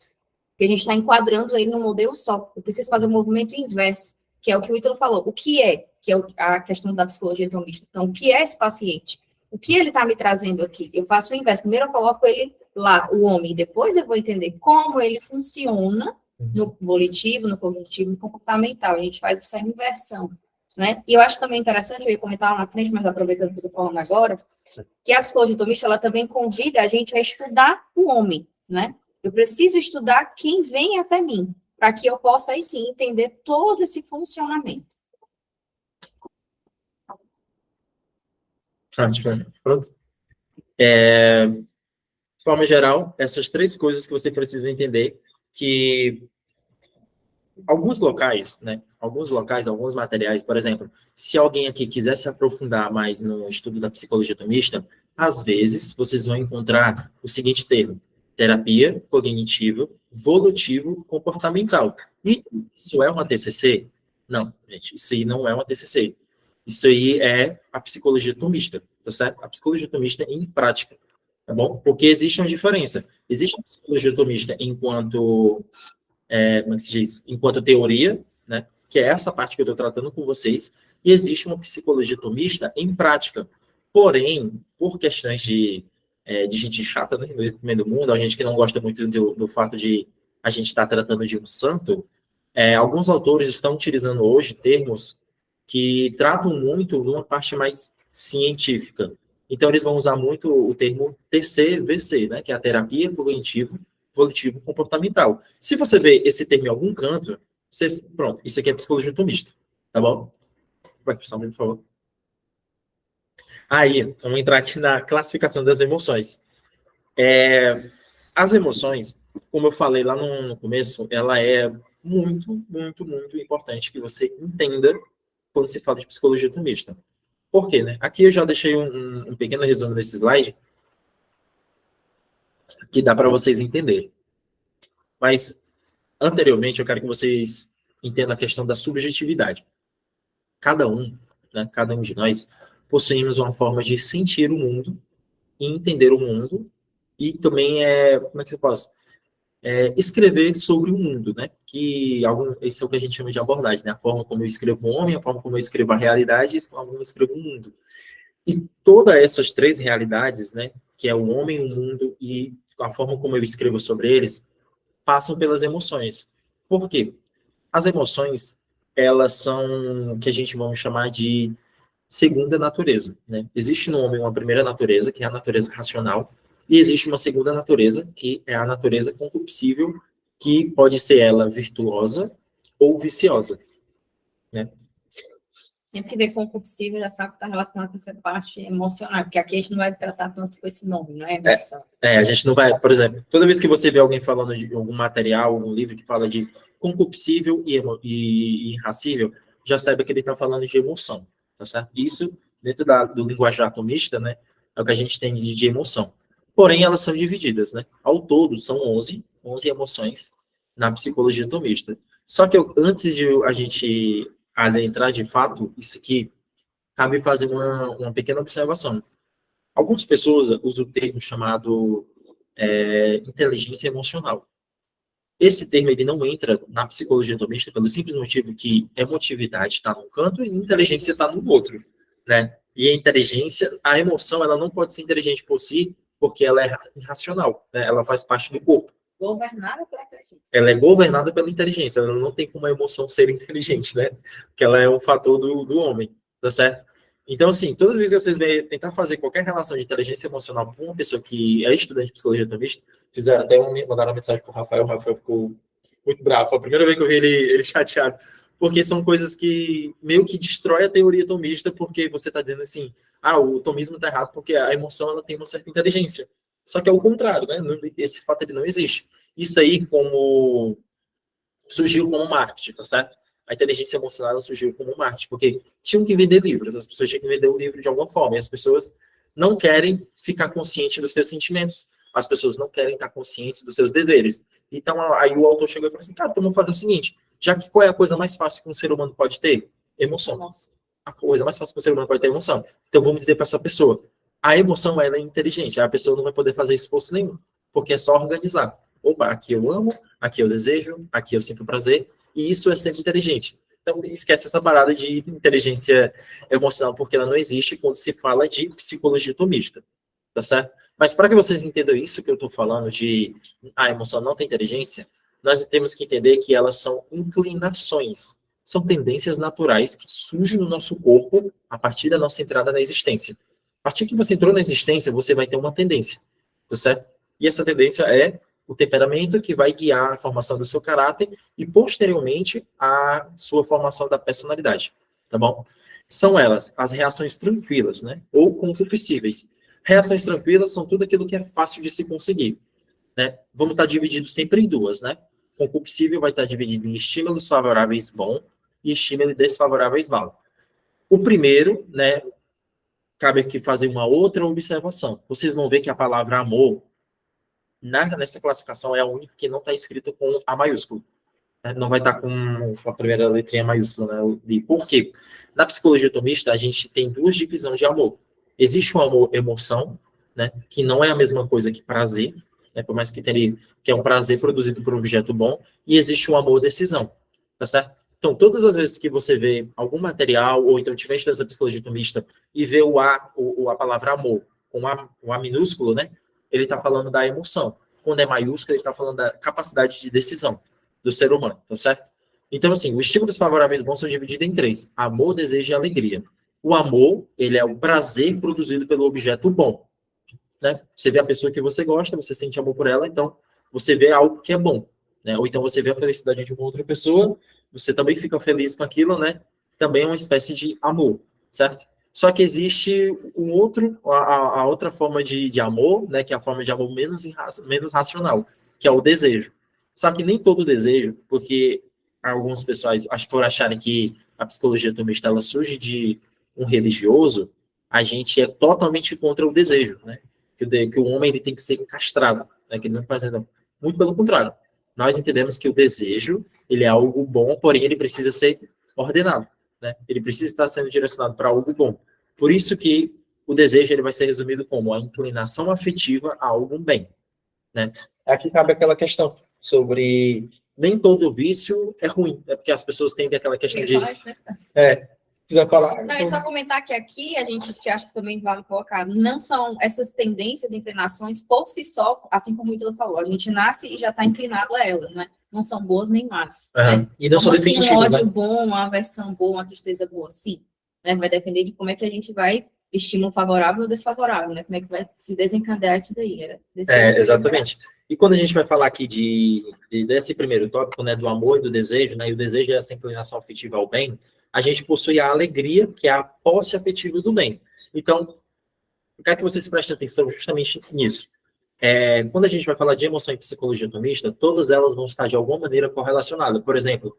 [SPEAKER 2] porque a gente está enquadrando ele num modelo só. Eu preciso fazer o movimento inverso, que é o que o Ítalo falou. O que é? Que é a questão da psicologia tomista. Então, o que é esse paciente? O que ele está me trazendo aqui? Eu faço o inverso. Primeiro eu coloco ele lá, o homem, depois eu vou entender como ele funciona no volitivo, no cognitivo, no comportamental. A gente faz essa inversão, né? E eu acho também interessante, eu ia comentar lá na frente, mas aproveitando que eu estou falando agora, que a psicologia tomista, ela também convida a gente a estudar o homem, né? Eu preciso estudar quem vem até mim, para que eu possa, aí sim, entender todo esse funcionamento.
[SPEAKER 1] Pronto. De forma geral, essas três coisas que você precisa entender, que alguns locais, né? Alguns locais, alguns materiais, por exemplo, se alguém aqui quiser se aprofundar mais no estudo da psicologia tomista, às vezes vocês vão encontrar o seguinte termo: terapia cognitiva, volutivo, comportamental. E isso é uma TCC? Não, gente, isso aí não é uma TCC. Isso aí é a psicologia tomista, tá certo? A psicologia tomista em prática, tá bom? Porque existe uma diferença. Existe a psicologia tomista enquanto como é que se diz? Enquanto teoria, né? Que é essa parte que eu estou tratando com vocês, e existe uma psicologia tomista em prática. Porém, por questões de gente chata, né, no meio do mundo, a gente que não gosta muito do fato de a gente estar tratando de um santo, alguns autores estão utilizando hoje termos que tratam muito de uma parte mais científica. Então, eles vão usar muito o termo TCVC, né, que é a terapia cognitivo volitivo comportamental. Se você vê esse termo em algum canto, pronto, isso aqui é psicologia tomista, tá bom? Vai, por favor. Aí, vamos entrar aqui na classificação das emoções. As emoções, como eu falei lá no começo, ela é muito, muito, muito importante que você entenda quando se fala de psicologia tomista. Por quê, né? Aqui eu já deixei um pequeno resumo desse slide que dá para vocês entenderem. Mas, anteriormente, eu quero que vocês entendam a questão da subjetividade. Cada um, né, cada um de nós, possuímos uma forma de sentir o mundo e entender o mundo e também, como é que eu posso? Escrever sobre o mundo, né? Esse é o que a gente chama de abordagem, né? A forma como eu escrevo o homem, a forma como eu escrevo a realidade e a forma como eu escrevo o mundo. E todas essas três realidades, né? Que é o homem, o mundo e a forma como eu escrevo sobre eles, passam pelas emoções. Por quê? As emoções, elas são o que a gente vai chamar de segunda natureza, né? Existe no homem uma primeira natureza, que é a natureza racional, e existe uma segunda natureza, que é a natureza concupiscível, que pode ser ela virtuosa ou viciosa, né?
[SPEAKER 2] Sempre que vê concupiscível, já sabe que está relacionado com essa parte emocional, porque aqui a gente não vai tratar tanto com esse nome, não é emoção.
[SPEAKER 1] A gente não vai, por exemplo, toda vez que você vê alguém falando de algum material, algum livro que fala de concupiscível e irracível, já saiba que ele está falando de emoção, tá certo? Isso, dentro do linguajar atomista, né, é o que a gente tem de emoção. Porém, elas são divididas, né? Ao todo, são 11 emoções na psicologia atomista. Só que antes de a gente adentrar de fato, isso aqui, cabe fazer uma pequena observação. Algumas pessoas usam o termo chamado inteligência emocional. Esse termo ele não entra na psicologia atomista pelo simples motivo que emotividade está num canto e inteligência está no outro, né? E a inteligência, a emoção, ela não pode ser inteligente por si, porque ela é irracional, né? Ela faz parte do corpo.
[SPEAKER 2] Governada pela inteligência.
[SPEAKER 1] Ela é governada pela inteligência, ela não tem como a emoção ser inteligente, né? Porque ela é um fator do homem, tá certo? Então, assim, toda vez que vocês vêm tentar fazer qualquer relação de inteligência emocional com uma pessoa que é estudante de psicologia atomista, fizeram até mandaram uma mensagem para o Rafael ficou muito bravo. Foi a primeira vez que eu vi ele chateado, porque são coisas que meio que destrói a teoria atomista, porque você está dizendo assim, o atomismo está errado porque a emoção ela tem uma certa inteligência. Só que é o contrário, né? Esse fato ele não existe. Isso aí surgiu como marketing, tá certo? A inteligência emocional surgiu como marketing, porque tinham que vender livros, as pessoas tinham que vender o livro de alguma forma, e as pessoas não querem ficar conscientes dos seus sentimentos, as pessoas não querem estar conscientes dos seus deveres. Então, aí o autor chegou e falou assim, cara, vamos fazer o seguinte, já que qual é a coisa mais fácil que um ser humano pode ter? Emoção.
[SPEAKER 2] Nossa.
[SPEAKER 1] A coisa mais fácil que um ser humano pode ter é emoção. Então, vamos dizer para essa pessoa, a emoção ela é inteligente, a pessoa não vai poder fazer esforço nenhum, porque é só organizar. Opa, aqui eu amo, aqui eu desejo, aqui eu sinto prazer, e isso é ser inteligente. Então, esquece essa parada de inteligência emocional, porque ela não existe quando se fala de psicologia atomista, tá certo? Mas para que vocês entendam isso que eu estou falando de a emoção não tem inteligência, nós temos que entender que elas são inclinações, são tendências naturais que surgem no nosso corpo a partir da nossa entrada na existência. A partir que você entrou na existência, você vai ter uma tendência, tá certo? E essa tendência é o temperamento que vai guiar a formação do seu caráter e, posteriormente, a sua formação da personalidade, tá bom? São elas as reações tranquilas, né? Ou concupiscíveis. Reações tranquilas são tudo aquilo que é fácil de se conseguir, né? Vamos estar divididos sempre em duas, né? Concupiscível vai estar dividido em estímulos favoráveis bom e estímulos desfavoráveis mal. O primeiro, né? Cabe aqui fazer uma outra observação. Vocês vão ver que a palavra amor nessa classificação é a única que não está escrita com A maiúsculo. Né? Não vai estar com a primeira letrinha maiúscula. Né? E por quê? Na psicologia atomista, a gente tem duas divisões de amor. Existe o amor emoção, né? Que não é a mesma coisa que prazer, né? Por mais que tenha, que é um prazer produzido por um objeto bom, e existe o amor decisão, tá certo? Então, todas as vezes que você vê algum material, ou então tiver estudando a psicologia atomista, e vê a palavra amor com o A minúsculo, né? Ele está falando da emoção. Quando é maiúsculo, ele está falando da capacidade de decisão do ser humano, tá certo? Então, assim, os estímulos favoráveis bons são divididos em três: amor, desejo e alegria. O amor, ele é o prazer produzido pelo objeto bom, né? Você vê a pessoa que você gosta, você sente amor por ela, então você vê algo que é bom, né? Ou então você vê a felicidade de uma outra pessoa, você também fica feliz com aquilo, né? Também é uma espécie de amor, certo? Só que existe a outra forma de amor, né, que é a forma de amor menos racional, que é o desejo. Só que nem todo desejo, porque alguns pessoas, acho que por acharem que a psicologia atomista ela surge de um religioso, a gente é totalmente contra o desejo, né? Que o homem ele tem que ser encastrado, né? Que ele não faz nada. Muito pelo contrário. Nós entendemos que o desejo ele é algo bom, porém ele precisa ser ordenado. Né? Ele precisa estar sendo direcionado para algo bom. Por isso que o desejo ele vai ser resumido como a inclinação afetiva a algum bem. Né? Aqui cabe aquela questão sobre nem todo vício é ruim, é porque as pessoas têm aquela questão de... precisa falar.
[SPEAKER 2] Não, é só comentar que aqui a gente, que acho que também vale colocar, não são essas tendências de inclinações por si só, assim como o Ítalo falou, a gente nasce e já está inclinado a elas, né? Não são boas nem más. Né?
[SPEAKER 1] E não são
[SPEAKER 2] definitivas, um ódio
[SPEAKER 1] né?
[SPEAKER 2] bom, uma aversão boa, uma tristeza boa, sim. Né? Vai depender de como é que a gente vai, estímulo favorável ou desfavorável, né? Como é que vai se desencadear isso daí.
[SPEAKER 1] Exatamente. E quando a gente vai falar aqui desse primeiro tópico, né, do amor e do desejo, né, e o desejo é essa inclinação afetiva ao bem, a gente possui a alegria, que é a posse afetiva do bem. Então, eu quero que vocês prestem atenção justamente nisso. Quando a gente vai falar de emoção em psicologia atomista, todas elas vão estar de alguma maneira correlacionadas. Por exemplo,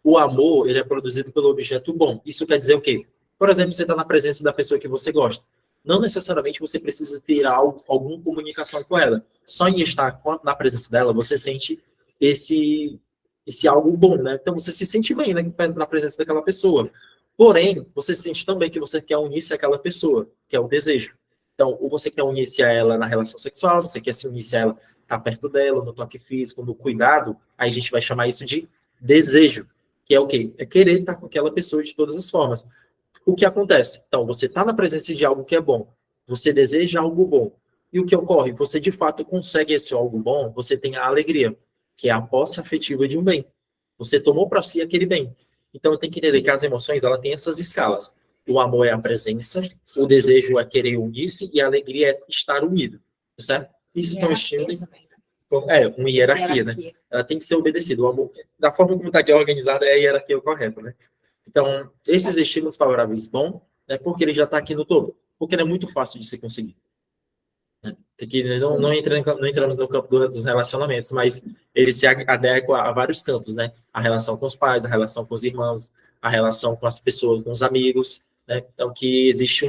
[SPEAKER 1] o amor, ele é produzido pelo objeto bom. Isso quer dizer o quê? Por exemplo, você está na presença da pessoa que você gosta. Não necessariamente você precisa ter alguma comunicação com ela. Só em estar na presença dela, você sente esse algo bom, né? Então, você se sente bem, né, na presença daquela pessoa. Porém, você se sente também que você quer unir-se àquela pessoa, que é o desejo. Então, ou você quer unir-se a ela na relação sexual, você quer se unir-se a ela, estar perto dela, no toque físico, no cuidado, aí a gente vai chamar isso de desejo, que é o quê? É querer estar com aquela pessoa de todas as formas. O que acontece? Então, você está na presença de algo que é bom, você deseja algo bom, e o que ocorre? Você, de fato, consegue esse algo bom, você tem a alegria, que é a posse afetiva de um bem. Você tomou para si aquele bem. Então, tem que entender que as emoções, ela tem essas escalas. O amor é a presença, o desejo é querer unir-se e a alegria é estar unido, certo? Isso são estímulos. Uma hierarquia, né? Ela tem que ser obedecida. O amor, da forma como está aqui organizada, é a hierarquia correta, né? Então, esses estímulos favoráveis bom, né? Porque ele já está aqui no topo. Porque ele é muito fácil de se conseguir. Né? Não entramos no campo dos relacionamentos, mas ele se adequa a vários campos, né? A relação com os pais, a relação com os irmãos, a relação com as pessoas, com os amigos, né? Então, que existe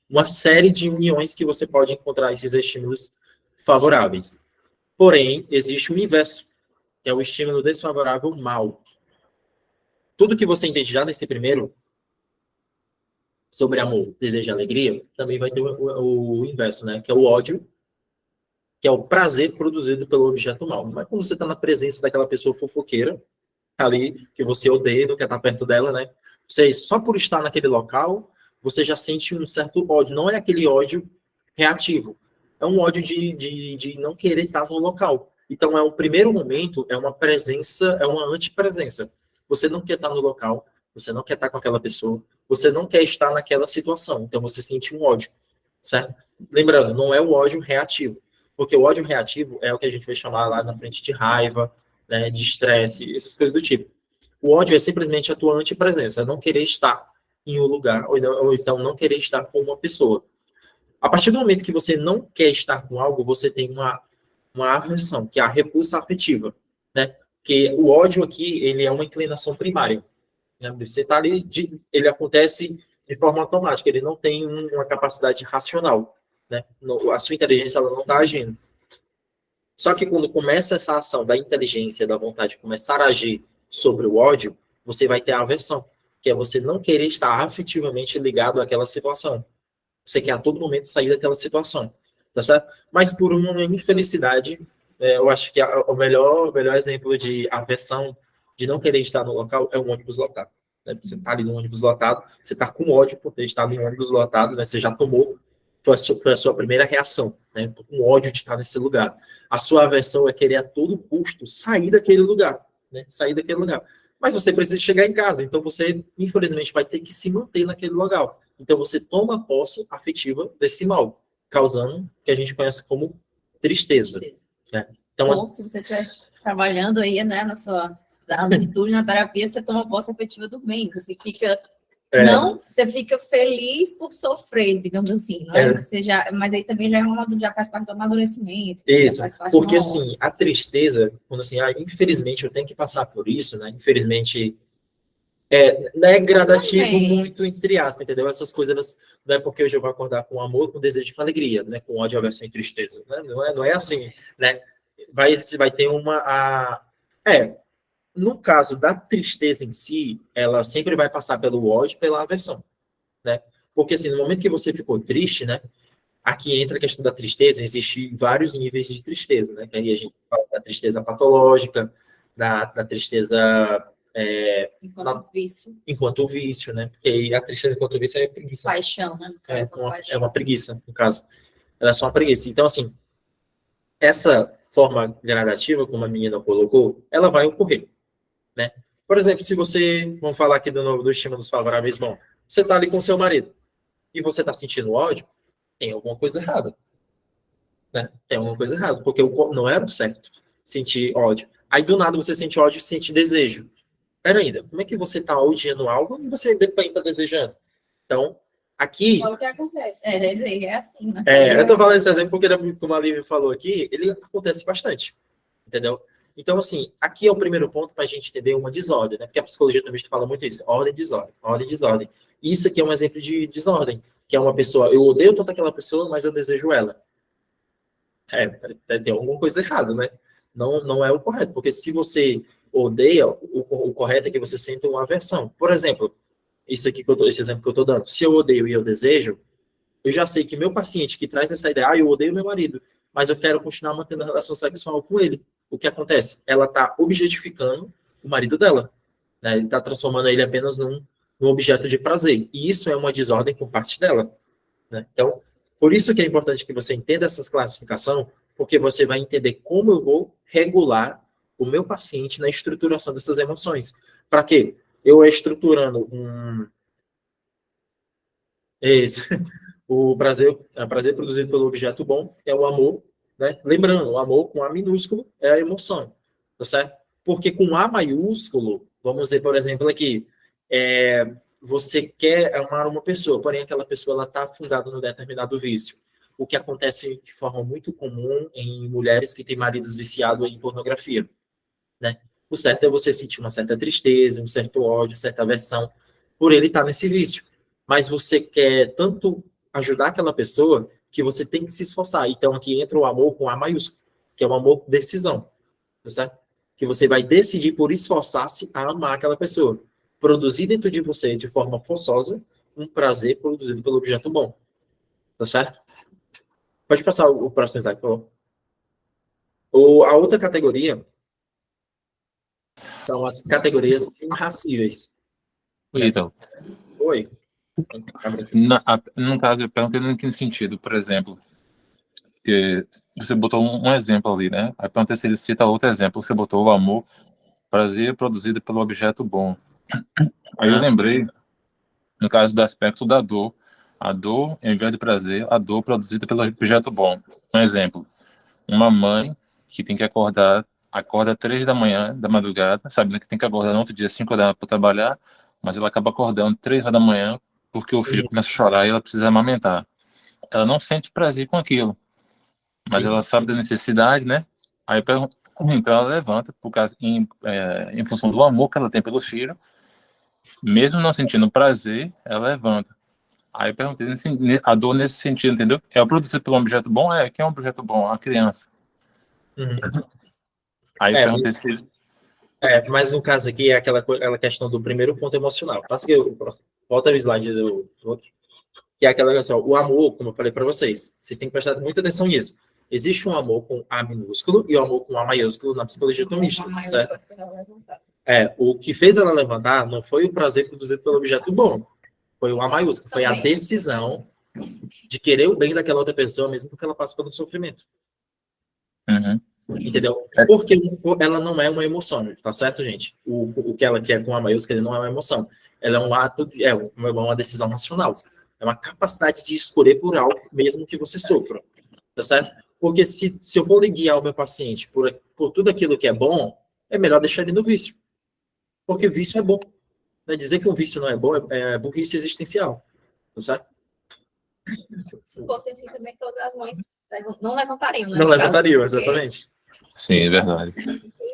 [SPEAKER 1] uma série de uniões que você pode encontrar esses estímulos favoráveis. Porém, existe o inverso, que é o estímulo desfavorável mal. Tudo que você entende já nesse primeiro, sobre amor, desejo e alegria, também vai ter o inverso, né? Que é o ódio, que é o prazer produzido pelo objeto mal. Mas quando você está na presença daquela pessoa fofoqueira, ali, que você odeia, não quer estar perto dela, né? Você, só por estar naquele local, você já sente um certo ódio. Não é aquele ódio reativo. É um ódio de não querer estar no local. Então, o primeiro momento, é uma presença, é uma antipresença. Você não quer estar no local, você não quer estar com aquela pessoa, você não quer estar naquela situação. Então, você sente um ódio, certo? Lembrando, não é o ódio reativo. Porque o ódio reativo é o que a gente vai chamar lá na frente de raiva, né, de estresse, essas coisas do tipo. O ódio é simplesmente a tua antipresença, é não querer estar em um lugar, ou então não querer estar com uma pessoa. A partir do momento que você não quer estar com algo, você tem uma aversão, que é a repulsa afetiva, né? Que o ódio aqui, ele é uma inclinação primária. Né? Você está ali, ele acontece de forma automática, ele não tem uma capacidade racional, né? A sua inteligência ela não está agindo. Só que quando começa essa ação da inteligência, da vontade começar a agir sobre o ódio, você vai ter a aversão, que é você não querer estar afetivamente ligado àquela situação. Você quer a todo momento sair daquela situação, tá certo? Mas por uma infelicidade, eu acho que o melhor exemplo de aversão, de não querer estar no local, é um ônibus lotado. Né? Você está ali no ônibus lotado, você está com ódio por ter estado no ônibus lotado, né? Você já tomou, foi a sua primeira reação, né? Tô com ódio de estar nesse lugar. A sua aversão é querer a todo custo sair daquele lugar, né? Sair daquele lugar. Mas você precisa chegar em casa, então você, infelizmente, vai ter que se manter naquele local. Então você toma posse afetiva desse mal, causando o que a gente conhece como tristeza. Né? Então,
[SPEAKER 2] bom, se você estiver trabalhando aí, né, na sua atitude, na terapia, você toma posse afetiva do bem, você fica... Não, você fica feliz por sofrer, digamos assim, não é? Você já, mas aí também já faz parte do amadurecimento.
[SPEAKER 1] Isso, porque assim, a tristeza, quando assim, infelizmente eu tenho que passar por isso, né? Infelizmente, não é gradativo muito, entre aspas, entendeu? Essas coisas, não é porque hoje eu vou acordar com amor, com desejo e com alegria, né? Com ódio, aversão e tristeza, né? Não é assim, né? Vai ter no caso da tristeza em si, ela sempre vai passar pelo ódio e pela aversão, né? Porque, assim, no momento que você ficou triste, né? Aqui entra a questão da tristeza, existem vários níveis de tristeza, né? Que aí a gente fala da tristeza patológica, da tristeza... enquanto vício, né? Porque a tristeza enquanto vício é preguiça.
[SPEAKER 2] Paixão, né?
[SPEAKER 1] É uma preguiça, no caso. Ela é só uma preguiça. Então, assim, essa forma gradativa, como a menina colocou, ela vai ocorrer. Né? Por exemplo, se você, vamos falar aqui de novo do estímulo dos favoráveis, bom, você está ali com seu marido e você está sentindo ódio, tem alguma coisa errada. Né? Tem alguma coisa errada, porque não era o certo sentir ódio. Aí do nada você sente ódio e sente desejo. Pera ainda, como é que você está odiando algo e você depois está desejando? Então, aqui...
[SPEAKER 2] É o que acontece. É assim, né?
[SPEAKER 1] eu estou falando esse exemplo porque, como a Lívia falou aqui, ele acontece bastante, entendeu? Então, assim, aqui é o primeiro ponto para a gente entender uma desordem, né? Porque a psicologia também fala muito isso, ordem, desordem, ordem, desordem. E isso aqui é um exemplo de desordem, que é uma pessoa, eu odeio tanto aquela pessoa, mas eu desejo ela. Tem alguma coisa errada, né? Não é o correto, porque se você odeia, o correto é que você sente uma aversão. Por exemplo, esse exemplo que eu estou dando, se eu odeio e eu desejo, eu já sei que meu paciente que traz essa ideia, eu odeio meu marido, mas eu quero continuar mantendo a relação sexual com ele. O que acontece? Ela está objetificando o marido dela, né? Ele está transformando ele apenas num objeto de prazer. E isso é uma desordem por parte dela, né? Então, por isso que é importante que você entenda essas classificações, porque você vai entender como eu vou regular o meu paciente na estruturação dessas emoções. Para quê? Eu estruturando esse, o prazer produzido pelo objeto bom é o amor, né? Lembrando, o amor com A minúsculo é a emoção, tá certo? Porque com A maiúsculo, vamos dizer, por exemplo, aqui, você quer amar uma pessoa, porém aquela pessoa ela está afundada num determinado vício. O que acontece de forma muito comum em mulheres que têm maridos viciados em pornografia, né? O certo é você sentir uma certa tristeza, um certo ódio, certa aversão por ele estar nesse vício. Mas você quer tanto ajudar aquela pessoa que você tem que se esforçar. Então aqui entra o amor com A maiúsculo, que é o amor decisão, tá certo? Que você vai decidir por esforçar-se a amar aquela pessoa. Produzir dentro de você, de forma forçosa, um prazer produzido pelo objeto bom, tá certo? Pode passar o próximo slide, por favor. A outra categoria são as categorias irracíveis.
[SPEAKER 3] Então,
[SPEAKER 1] Oi.
[SPEAKER 3] no caso, eu perguntei em que sentido, por exemplo, que você botou um exemplo ali, né? Aí perguntei se ele cita outro exemplo, você botou o amor, prazer produzido pelo objeto bom. Aí eu lembrei, no caso do aspecto da dor, a dor, em vez de prazer, a dor produzida pelo objeto bom. Um exemplo, uma mãe que tem que acorda 3 da manhã, da madrugada, sabendo que tem que acordar no outro dia 5 da manhã para trabalhar, mas ela acaba acordando 3 horas da manhã porque o filho começa a chorar e ela precisa amamentar. Ela não sente prazer com aquilo, mas
[SPEAKER 1] Sim.
[SPEAKER 3] ela sabe da necessidade, né? Aí então ela levanta, por causa, em função do amor que ela tem pelo filho, mesmo não sentindo prazer, ela levanta. Aí eu perguntei, a dor nesse sentido, entendeu? É o produzido pelo objeto bom? Quem é um objeto bom? A criança.
[SPEAKER 1] Uhum.
[SPEAKER 3] Aí eu perguntei se...
[SPEAKER 1] Mas no caso aqui é aquela questão do primeiro ponto emocional. Passa que volta o slide do outro. Que é aquela questão, o amor, como eu falei para vocês têm que prestar muita atenção nisso. Existe um amor com A minúsculo e o amor com A maiúsculo na psicologia tomista, certo? O que fez ela levantar não foi o prazer produzido pelo objeto bom, foi o A maiúsculo, foi a decisão de querer o bem daquela outra pessoa, mesmo que ela passe pelo sofrimento.
[SPEAKER 3] Uhum.
[SPEAKER 1] Entendeu? Porque ela não é uma emoção, tá certo, gente? O que ela quer com A maiúscula não é uma emoção. Ela é um ato, uma decisão racional. É uma capacidade de escolher por algo, mesmo que você sofra. Tá certo? Porque se eu for guiar o meu paciente por tudo aquilo que é bom, é melhor deixar ele no vício. Porque vício é bom. Né? Dizer que um vício não é bom é burrice existencial. Tá certo?
[SPEAKER 2] Se fosse assim também, todas as mães não levantariam, né?
[SPEAKER 1] Não levantariam, exatamente.
[SPEAKER 3] Sim, é verdade.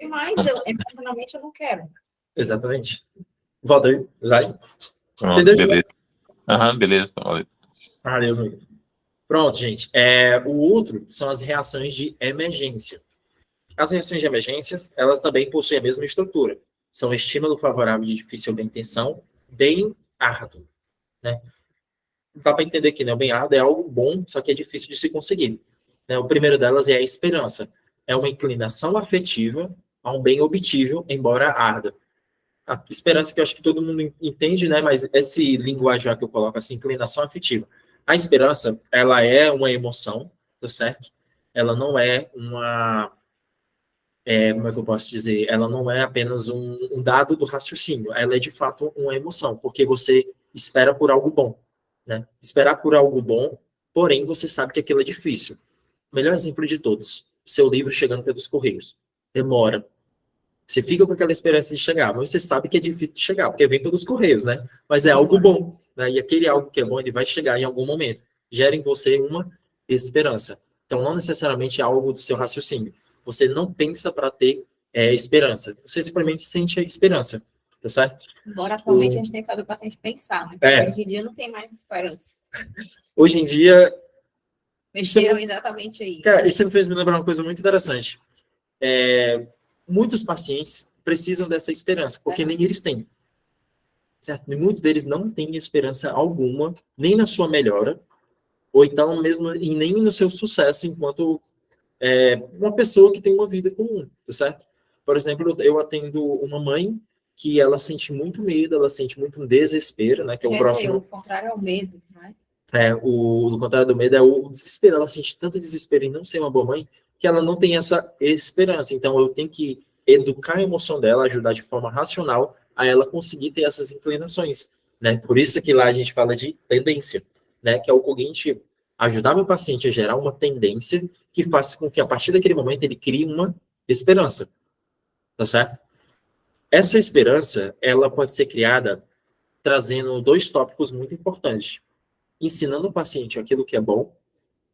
[SPEAKER 2] Mas, emocionalmente, eu não quero.
[SPEAKER 1] Exatamente. Volta aí, Zay.
[SPEAKER 3] Pronto, beleza. Aham, beleza.
[SPEAKER 1] Valeu. Pronto, gente. O outro são as reações de emergência. As reações de emergências, elas também possuem a mesma estrutura. São estímulo favorável de difícil bem-intenção, bem árduo. Né? Dá para entender que, né, o bem árduo é algo bom, só que é difícil de se conseguir. Né? O primeiro delas é a esperança. É uma inclinação afetiva a um bem obtível, embora árduo. A esperança que eu acho que todo mundo entende, né? Mas esse linguajar que eu coloco, assim, inclinação afetiva. A esperança, ela é uma emoção, tá certo? Ela não é como é que eu posso dizer? Ela não é apenas um dado do raciocínio. Ela é, de fato, uma emoção, porque você espera por algo bom, né? Esperar por algo bom, porém, você sabe que aquilo é difícil. O melhor exemplo de todos, seu livro chegando pelos correios. Demora. Você fica com aquela esperança de chegar, mas você sabe que é difícil de chegar, porque vem pelos correios, né? Mas é algo bom, né? E aquele algo que é bom, ele vai chegar em algum momento. Gera em você uma esperança. Então, não necessariamente é algo do seu raciocínio. Você não pensa para ter esperança. Você simplesmente sente a esperança, tá certo?
[SPEAKER 2] Embora atualmente a gente tenha que fazer o paciente pensar, né? Hoje em dia não tem mais esperança.
[SPEAKER 1] Hoje em dia...
[SPEAKER 2] Mexeram exatamente aí.
[SPEAKER 1] Cara, isso me fez me lembrar uma coisa muito interessante. Muitos pacientes precisam dessa esperança, porque nem eles têm. Certo? E muitos deles não têm esperança alguma, nem na sua melhora, ou então mesmo e nem no seu sucesso enquanto uma pessoa que tem uma vida comum, tá certo? Por exemplo, eu atendo uma mãe que ela sente muito medo, ela sente muito um desespero, né? Que é o próximo.
[SPEAKER 2] O contrário é o medo, né?
[SPEAKER 1] O contrário do medo é o desespero. Ela sente tanto desespero em não ser uma boa mãe que ela não tem essa esperança. Então, eu tenho que educar a emoção dela, ajudar de forma racional a ela conseguir ter essas inclinações, né? Por isso que lá a gente fala de tendência, né? Que é o cognitivo. Ajudar meu paciente a gerar uma tendência que faça com que, a partir daquele momento, ele crie uma esperança, tá certo? Essa esperança, ela pode ser criada trazendo 2 tópicos muito importantes. Ensinando o paciente aquilo que é bom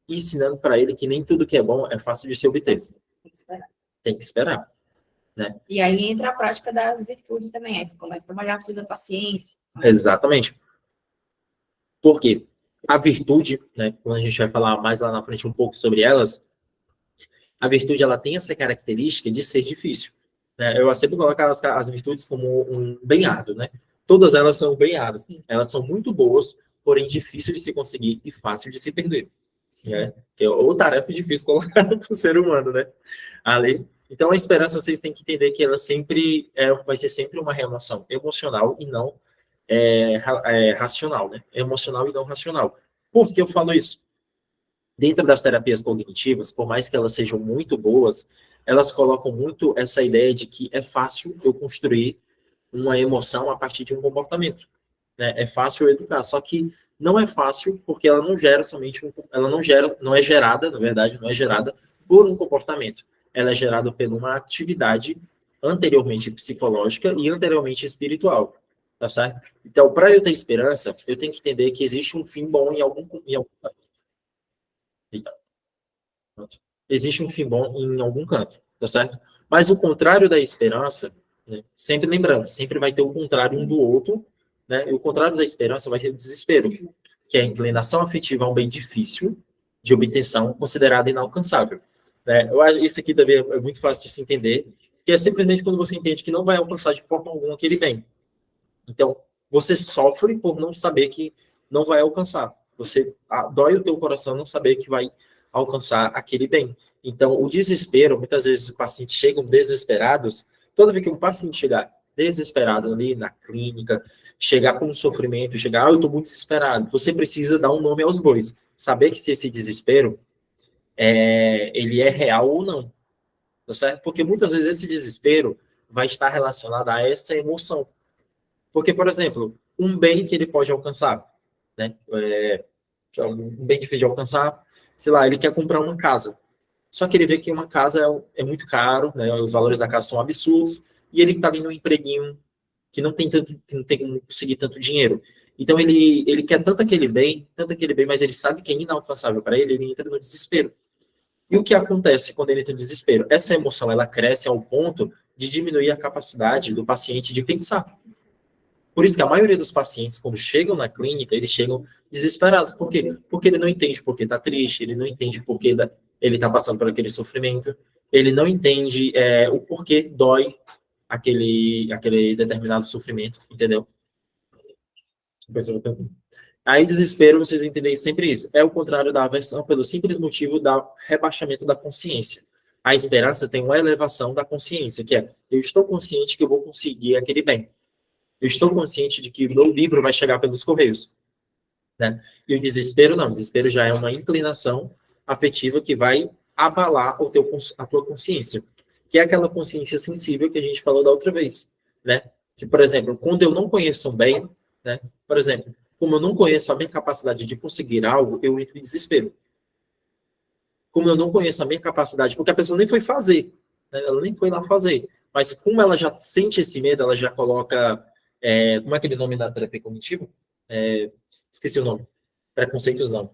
[SPEAKER 1] e ensinando para ele que nem tudo que é bom é fácil de se obter.
[SPEAKER 2] Tem que esperar.
[SPEAKER 1] Tem que esperar, né?
[SPEAKER 2] E aí entra a prática das virtudes também. Aí você começa a trabalhar a virtude da paciência.
[SPEAKER 1] Exatamente. Por quê? A virtude, né, quando a gente vai falar mais lá na frente um pouco sobre elas, a virtude ela tem essa característica de ser difícil, né? Eu sempre coloco as virtudes como um bem árduo, né? Todas elas são bem árduas. Elas são muito boas, porém difícil de se conseguir e fácil de se perder. Né? Que é outra tarefa difícil colocar para o ser humano, né? Ali. Então, a esperança, vocês têm que entender que ela sempre vai ser sempre uma reação emocional e não racional, né? Emocional e não racional. Por que eu falo isso? Dentro das terapias cognitivas, por mais que elas sejam muito boas, elas colocam muito essa ideia de que é fácil eu construir uma emoção a partir de um comportamento, né? É fácil eu educar, só que não é fácil porque ela não gera não é gerada, na verdade, não é gerada por um comportamento. Ela é gerada por uma atividade anteriormente psicológica e anteriormente espiritual, tá certo? Então, para eu ter esperança, eu tenho que entender que existe um fim bom em algum canto. Existe um fim bom em algum canto, tá certo? Mas o contrário da esperança, né, sempre lembrando, sempre vai ter o contrário um do outro, né? E o contrário da esperança vai ser o desespero, que é a inclinação afetiva a um bem difícil de obtenção, considerada inalcançável. Né? Isso aqui também é muito fácil de se entender, que é simplesmente quando você entende que não vai alcançar de forma alguma aquele bem. Então, você sofre por não saber que não vai alcançar. Dói o teu coração não saber que vai alcançar aquele bem. Então, o desespero, muitas vezes os pacientes chegam desesperados, toda vez que um paciente chegar desesperado ali na clínica, chegar com um sofrimento, chegar, eu estou muito desesperado, você precisa dar um nome aos bois. Saber que se esse desespero, ele é real ou não. Tá certo? Porque muitas vezes esse desespero vai estar relacionado a essa emoção. Porque, por exemplo, um bem que ele pode alcançar, né? Um bem difícil de alcançar, sei lá, ele quer comprar uma casa. Só que ele vê que uma casa é muito caro, né? Os valores da casa são absurdos, e ele está ali num empreguinho que não tem como conseguir tanto dinheiro. Então ele quer tanto aquele bem, mas ele sabe que é inalcançável para ele entra no desespero. E o que acontece quando ele entra no desespero? Essa emoção, ela cresce ao ponto de diminuir a capacidade do paciente de pensar. Por isso que a maioria dos pacientes, quando chegam na clínica, eles chegam desesperados. Por quê? Porque ele não entende por que está triste, ele não entende por que ele está passando por aquele sofrimento, ele não entende o porquê dói aquele determinado sofrimento, entendeu? Aí, desespero, vocês entendem sempre isso. É o contrário da aversão pelo simples motivo do rebaixamento da consciência. A esperança tem uma elevação da consciência, que é, eu estou consciente que eu vou conseguir aquele bem. Eu estou consciente de que o meu livro vai chegar pelos correios. Né? E o desespero, não. O desespero já é uma inclinação afetiva que vai abalar a tua consciência. Que é aquela consciência sensível que a gente falou da outra vez. Né? Que, por exemplo, quando eu não conheço bem, né? Por exemplo, como eu não conheço a minha capacidade de conseguir algo, eu entro em desespero. Como eu não conheço a minha capacidade, porque a pessoa nem foi fazer, né? Ela nem foi lá fazer, Mas como ela já sente esse medo, ela já coloca, como é aquele nome da terapia cognitiva? Esqueci o nome. Preconceitos não.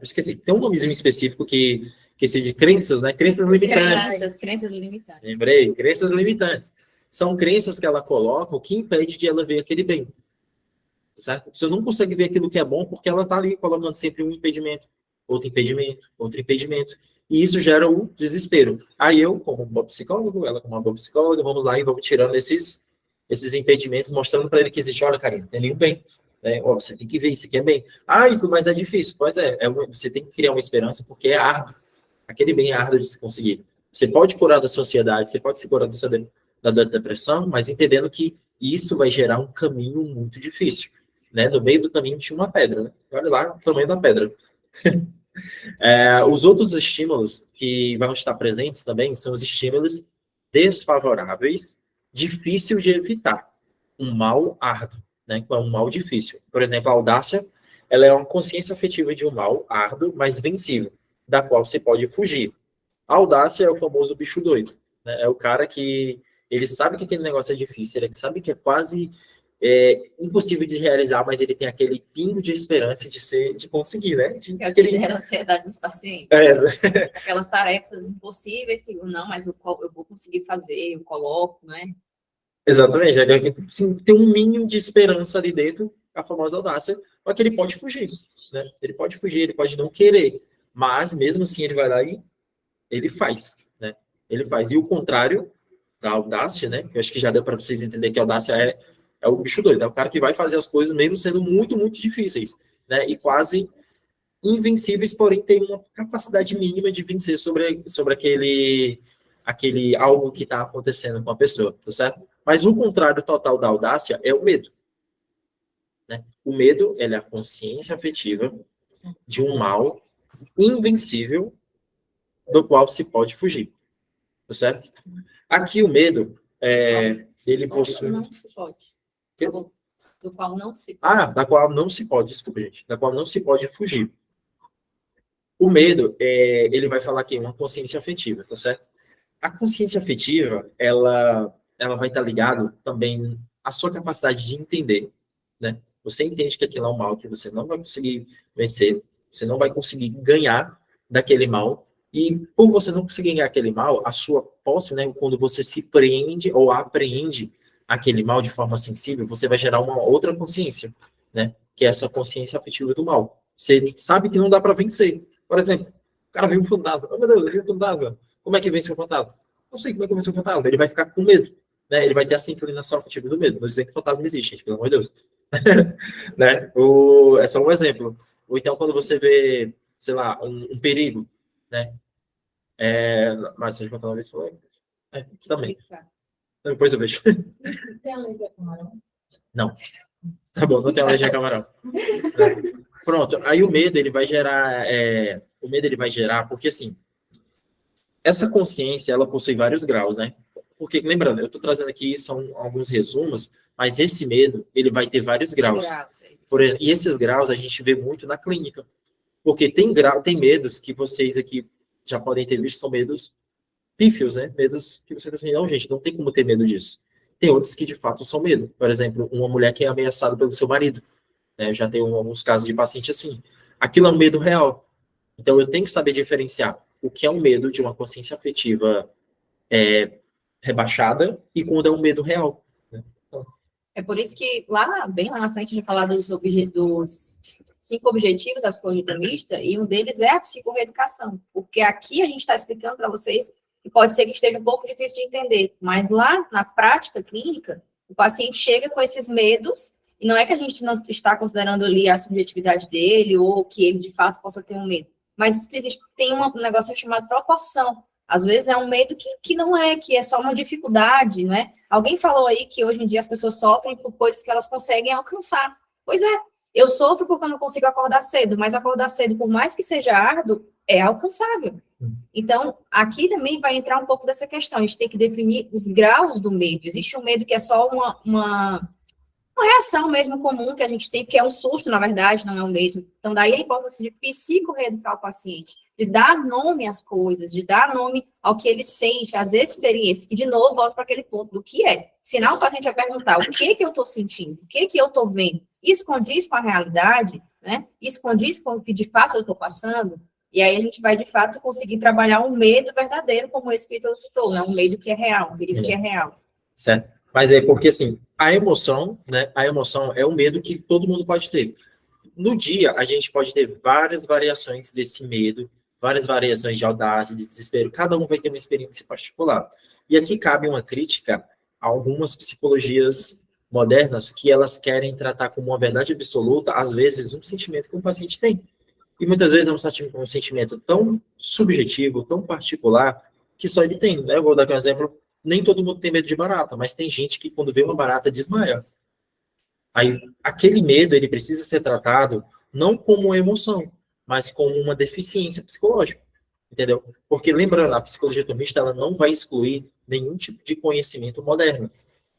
[SPEAKER 1] Esqueci. Tem um nomezinho específico que se de crenças, né? Crenças limitantes.
[SPEAKER 2] Crenças limitantes.
[SPEAKER 1] Lembrei, crenças limitantes. São crenças que ela coloca, o que impede de ela ver aquele bem. Certo? Você não consegue ver aquilo que é bom porque ela está ali colocando sempre um impedimento, outro impedimento, outro impedimento. E isso gera o desespero. Aí eu, como um bom psicólogo, ela como uma boa psicóloga, vamos lá e vamos tirando esses impedimentos, mostrando para ele que existe, olha, Karina, tem ali um bem. Ó, você tem que ver, isso aqui é bem. Mas é difícil. Pois você tem que criar uma esperança porque é árduo. Aquele bem é árduo de se conseguir. Você pode curar da sociedade, você pode se curar da depressão, mas entendendo que isso vai gerar um caminho muito difícil. Né? No meio do caminho tinha uma pedra. Né? Olha lá o tamanho da pedra. Os outros estímulos que vão estar presentes também são os estímulos desfavoráveis, difícil de evitar. Um mal árduo, né? É um mal difícil. Por exemplo, a audácia, ela é uma consciência afetiva de um mal árduo, mas vencível, da qual você pode fugir. A audácia é o famoso bicho doido. Né? É o cara que ele sabe que aquele negócio é difícil, ele sabe que é quase impossível de realizar, mas ele tem aquele pingo de esperança de conseguir, né?
[SPEAKER 2] Aquele gera ansiedade dos pacientes. Aquelas tarefas impossíveis, que não, mas eu vou conseguir fazer, eu coloco, né?
[SPEAKER 1] Exatamente, assim, tem um mínimo de esperança ali dentro, a famosa audácia, mas que ele pode fugir, né? Ele pode fugir, ele pode não querer, mas mesmo assim ele vai lá e ele faz, né? Ele faz. E o contrário da audácia, né? Eu acho que já deu para vocês entenderem que a audácia é o bicho doido, é o cara que vai fazer as coisas mesmo sendo muito, muito difíceis, né? E quase invencíveis, porém tem uma capacidade mínima de vencer sobre aquele algo que está acontecendo com a pessoa, tá certo? Mas o contrário total da audácia é o medo. Né? O medo, ele é a consciência afetiva de um mal invencível do qual se pode fugir, tá certo? Aqui o medo, ele possui...
[SPEAKER 2] Não se pode. Do qual não se
[SPEAKER 1] pode. Da qual não se pode, desculpa, gente. Da qual não se pode fugir. O medo, ele vai falar aqui, uma consciência afetiva, tá certo? A consciência afetiva, ela vai estar ligada também à sua capacidade de entender, né? Você entende que aquilo é um mal, que você não vai conseguir vencer, você não vai conseguir ganhar daquele mal, e por você não conseguir ganhar aquele mal, a sua posse, né, quando você se prende ou apreende aquele mal de forma sensível, você vai gerar uma outra consciência, né? Que é essa consciência afetiva do mal. Você sabe que não dá para vencer. Por exemplo, o cara viu um fantasma. Oh, meu Deus, eu vi um fantasma. Como é que vence o fantasma? Não sei como é que vence o fantasma. Ele vai ficar com medo, né? Ele vai ter essa inclinação afetiva do medo. Não dizer que o fantasma existe, gente, pelo amor de Deus. Né? É só um exemplo. Ou então, quando você vê, sei lá, um perigo, né? Mas se a gente contar uma vez, também. Depois eu vejo.
[SPEAKER 2] Tem alergia a camarão?
[SPEAKER 1] Não. Tá bom, não tem alergia a camarão. Pronto. Aí o medo, ele vai gerar... O medo, ele vai gerar... Porque, assim, essa consciência, ela possui vários graus, né? Porque, lembrando, eu estou trazendo aqui, são alguns resumos, mas esse medo, ele vai ter vários graus. E esses graus a gente vê muito na clínica. Porque tem medos que vocês aqui já podem ter visto, são medos pífios, né? Medos que você pensa assim, não, gente, não tem como ter medo disso. Tem outros que, de fato, são medo. Por exemplo, uma mulher que é ameaçada pelo seu marido. Né? Eu já tenho alguns casos de paciente assim. Aquilo é um medo real. Então, eu tenho que saber diferenciar o que é um medo de uma consciência afetiva rebaixada e quando é um medo real. Né?
[SPEAKER 2] É por isso que, bem lá na frente, a gente vai falar dos 5 objetivos da psicologia humanista, e um deles é a psicorreeducação. Porque aqui a gente está explicando para vocês que pode ser que esteja um pouco difícil de entender, mas lá na prática clínica, o paciente chega com esses medos, e não é que a gente não está considerando ali a subjetividade dele, ou que ele de fato possa ter um medo, mas tem um negócio chamado proporção. Às vezes é um medo que não é, que é só uma dificuldade, não é? Alguém falou aí que hoje em dia as pessoas sofrem por coisas que elas conseguem alcançar. Pois é, eu sofro porque eu não consigo acordar cedo, mas acordar cedo, por mais que seja árduo, é alcançável. Então, aqui também vai entrar um pouco dessa questão. A gente tem que definir os graus do medo. Existe um medo que é só uma reação mesmo comum que a gente tem, porque é um susto, na verdade, não é um medo. Então, daí a importância de psicorreeducar o paciente. de dar nome às coisas, de dar nome ao que ele sente, às experiências, que, de novo, volta para aquele ponto do que é. Ensinar o paciente a perguntar o que eu estou sentindo, o que eu estou vendo. Isso condiz com a realidade, né? Isso condiz com o que, de fato, eu estou passando. E aí a gente vai, de fato, conseguir trabalhar um medo verdadeiro, como esse que o citou, né? Um medo que é real, um perigo que é real.
[SPEAKER 1] Certo? Mas é porque, assim, a emoção, né? A emoção é um medo que todo mundo pode ter. No dia, a gente pode ter várias variações desse medo, várias variações de audácia, de desespero. Cada um vai ter uma experiência particular. E aqui cabe uma crítica a algumas psicologias modernas que elas querem tratar como uma verdade absoluta, às vezes, um sentimento que um paciente tem. E muitas vezes é um sentimento tão subjetivo, tão particular, que só ele tem, né? Eu vou dar aqui um exemplo. Nem todo mundo tem medo de barata, mas tem gente que, quando vê uma barata, desmaia. Aí, aquele medo, ele precisa ser tratado não como uma emoção, mas como uma deficiência psicológica, entendeu? Porque, lembrando, a psicologia tomista, ela não vai excluir nenhum tipo de conhecimento moderno.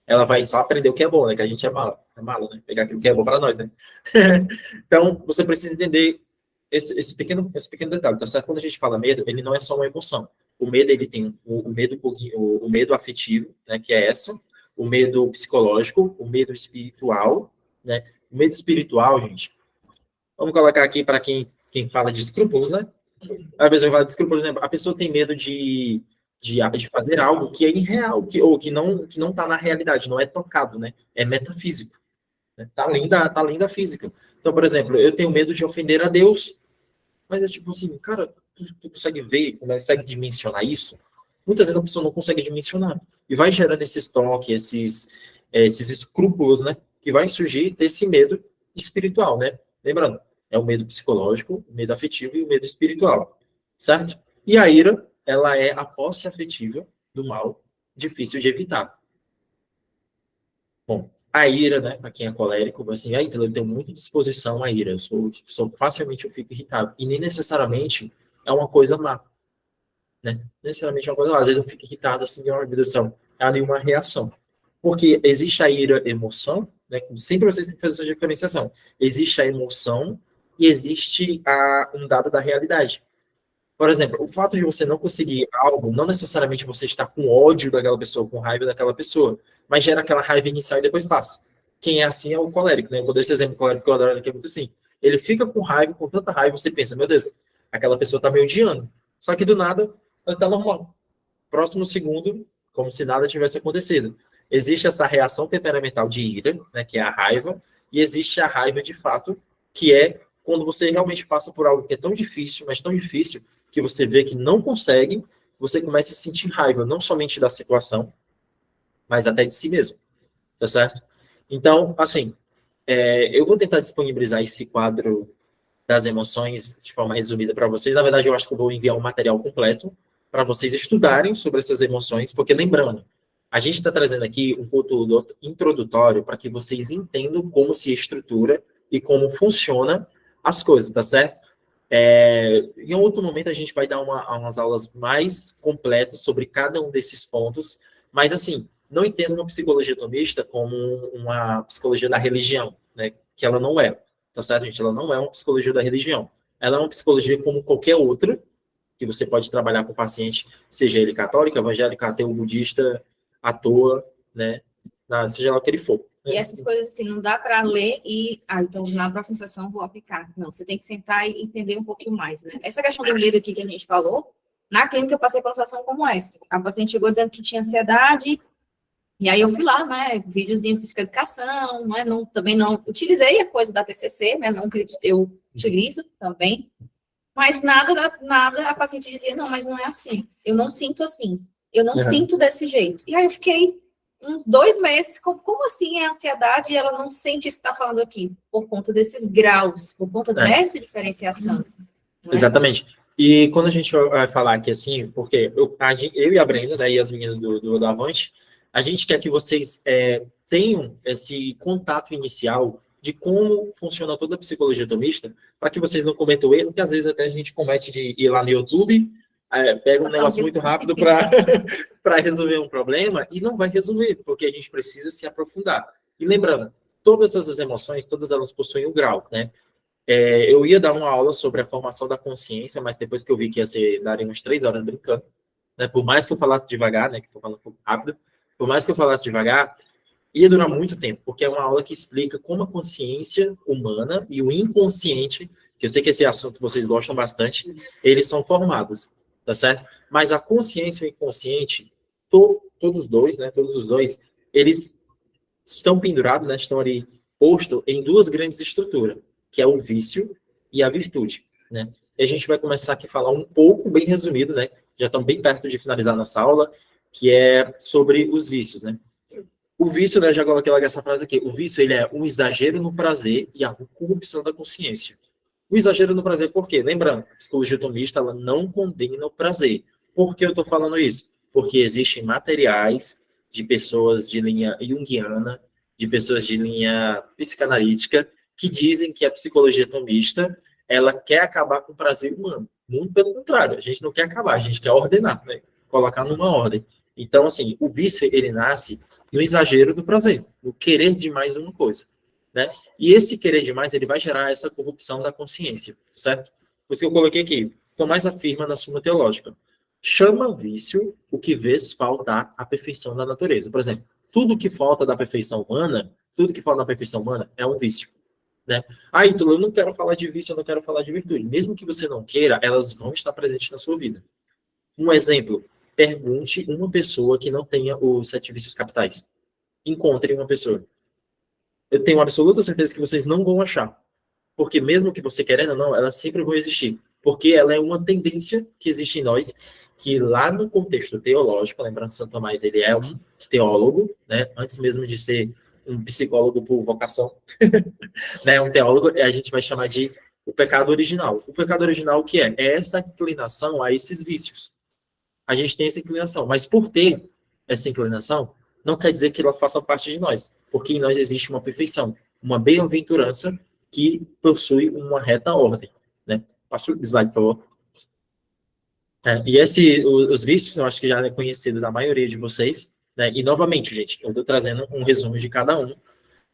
[SPEAKER 1] Ela vai só aprender o que é bom, né? Que a gente é malo, né? Pegar aquilo que é bom para nós, né? Então, você precisa entender esse pequeno detalhe, tá certo? Quando a gente fala medo, ele não é só uma emoção. O medo, ele tem o medo afetivo, né? Que é o medo psicológico, o medo espiritual, né? O medo espiritual, gente, vamos colocar aqui para quem fala de escrúpulos, né? A pessoa fala de escrúpulos, por exemplo, a pessoa tem medo de fazer algo que é irreal, que não está na realidade, não é tocado, né? É metafísico. Né? Tá além da física. Então, por exemplo, eu tenho medo de ofender a Deus, mas é tipo assim, cara, tu consegue ver, consegue dimensionar isso? Muitas vezes a pessoa não consegue dimensionar. E vai gerando esses toques, esses escrúpulos, né? Que vai surgir desse medo espiritual, né? Lembrando, é o medo psicológico, o medo afetivo e o medo espiritual, certo? E a ira, ela é a posse afetiva do mal, difícil de evitar. Bom, a ira, né, para quem é colérico, assim, então eu tenho muita disposição à ira, facilmente eu fico irritado, e nem necessariamente é uma coisa má, né? Necessariamente é uma coisa má. Às vezes eu fico irritado, assim, ó, meu Deus do céu, é ali uma reação. Porque existe a ira emoção, né? Sempre vocês têm que fazer essa diferenciação. Existe a emoção e existe um dado da realidade. Por exemplo, o fato de você não conseguir algo, não necessariamente você está com ódio daquela pessoa, com raiva daquela pessoa, mas gera aquela raiva inicial e depois passa. Quem é assim é o colérico, né? Eu vou dar esse exemplo colérico que eu adoro, que é muito assim. Ele fica com raiva, com tanta raiva, você pensa, meu Deus, aquela pessoa está me odiando. Só que do nada, ela está normal. Próximo segundo, como se nada tivesse acontecido. Existe essa reação temperamental de ira, né, que é a raiva, e existe a raiva de fato, que é quando você realmente passa por algo que é tão difícil, mas tão difícil, que você vê que não consegue, você começa a sentir raiva, não somente da situação, mas até de si mesmo, tá certo? Então, assim, eu vou tentar disponibilizar esse quadro das emoções de forma resumida para vocês. Na verdade, eu acho que eu vou enviar um material completo para vocês estudarem sobre essas emoções, porque lembrando, a gente está trazendo aqui um conteúdo introdutório para que vocês entendam como se estrutura e como funciona as coisas, tá certo? Em outro momento a gente vai dar umas aulas mais completas sobre cada um desses pontos, mas assim, não entenda uma psicologia tomista como uma psicologia da religião, né? Que ela não é, tá certo, gente? Ela não é uma psicologia da religião. Ela é uma psicologia como qualquer outra, que você pode trabalhar com o paciente, seja ele católico, evangélico, ateu, budista, à toa, né? Seja lá o que ele for.
[SPEAKER 2] E essas coisas, assim, não dá para ler e, então, na próxima sessão vou aplicar. Não, você tem que sentar e entender um pouquinho mais, né? Essa questão do medo aqui que a gente falou, na clínica eu passei por uma situação como essa. A paciente chegou dizendo que tinha ansiedade, e aí eu fui lá, né, vídeos de psicoeducação, né, também não utilizei a coisa da TCC, né, não eu utilizo também, mas nada, a paciente dizia, não, mas não é assim, eu não sinto assim, eu não sinto desse jeito. E aí eu fiquei uns 2 meses, como assim é ansiedade e ela não sente isso que está falando aqui? Por conta desses graus, por conta dessa diferenciação.
[SPEAKER 1] Exatamente. E quando a gente vai falar aqui assim, porque eu e a Brenda, né, e as meninas do Avante, a gente quer que vocês tenham esse contato inicial de como funciona toda a psicologia tomista, para que vocês não cometam o erro, que às vezes até a gente comete de ir lá no YouTube, pega um negócio muito rápido para resolver um problema, e não vai resolver, porque a gente precisa se aprofundar. E lembrando, todas essas emoções, todas elas possuem um grau, né? Eu ia dar uma aula sobre a formação da consciência, mas depois que eu vi que ia ser, daria umas 3 horas brincando, né? Por mais que eu falasse devagar, né? Que eu tô falando um pouco rápido, por mais que eu falasse devagar, ia durar muito tempo, porque é uma aula que explica como a consciência humana e o inconsciente, que eu sei que esse assunto vocês gostam bastante, eles são formados, tá certo? Mas a consciência e o inconsciente, todos dois, né? Todos os dois, eles estão pendurados, né? Estão ali postos em duas grandes estruturas, que é o vício e a virtude, né? E a gente vai começar aqui a falar um pouco, bem resumido, né? Já estamos bem perto de finalizar nossa aula, que é sobre os vícios, né? O vício, né, já coloquei logo essa frase aqui, o vício, ele é um exagero no prazer e a corrupção da consciência. O exagero no prazer, por quê? Lembrando, a psicologia tomista, ela não condena o prazer. Por que eu estou falando isso? Porque existem materiais de pessoas de linha junguiana, de pessoas de linha psicanalítica, que dizem que a psicologia tomista, ela quer acabar com o prazer humano. Muito pelo contrário, a gente não quer acabar, a gente quer ordenar, né? Colocar numa ordem. Então, assim, o vício, ele nasce no exagero do prazer, no querer demais uma coisa, né? E esse querer demais, ele vai gerar essa corrupção da consciência, certo? Por isso que eu coloquei aqui, Tomás afirma na Suma Teológica, chama vício o que vês faltar à perfeição da natureza. Por exemplo, tudo que falta da perfeição humana, tudo que falta da perfeição humana é um vício, né? Ah, então eu não quero falar de vício, eu não quero falar de virtude. Mesmo que você não queira, elas vão estar presentes na sua vida. Um exemplo, pergunte uma pessoa que não tenha os 7 vícios capitais. Encontre uma pessoa. Eu tenho absoluta certeza que vocês não vão achar. Porque mesmo que você querendo ou não, elas sempre vão existir. Porque ela é uma tendência que existe em nós, que lá no contexto teológico, lembrando que Santo Tomás, ele é um teólogo, né? Antes mesmo de ser um psicólogo por vocação, né? Um teólogo, a gente vai chamar de o pecado original. O pecado original, o que é? É essa inclinação a esses vícios. A gente tem essa inclinação, mas por ter essa inclinação, não quer dizer que ela faça parte de nós, porque em nós existe uma perfeição, uma bem-aventurança que possui uma reta ordem, né? Passa o slide, por favor. E os vícios, eu acho que já é conhecido da maioria de vocês, né? E novamente, gente, eu estou trazendo um resumo de cada um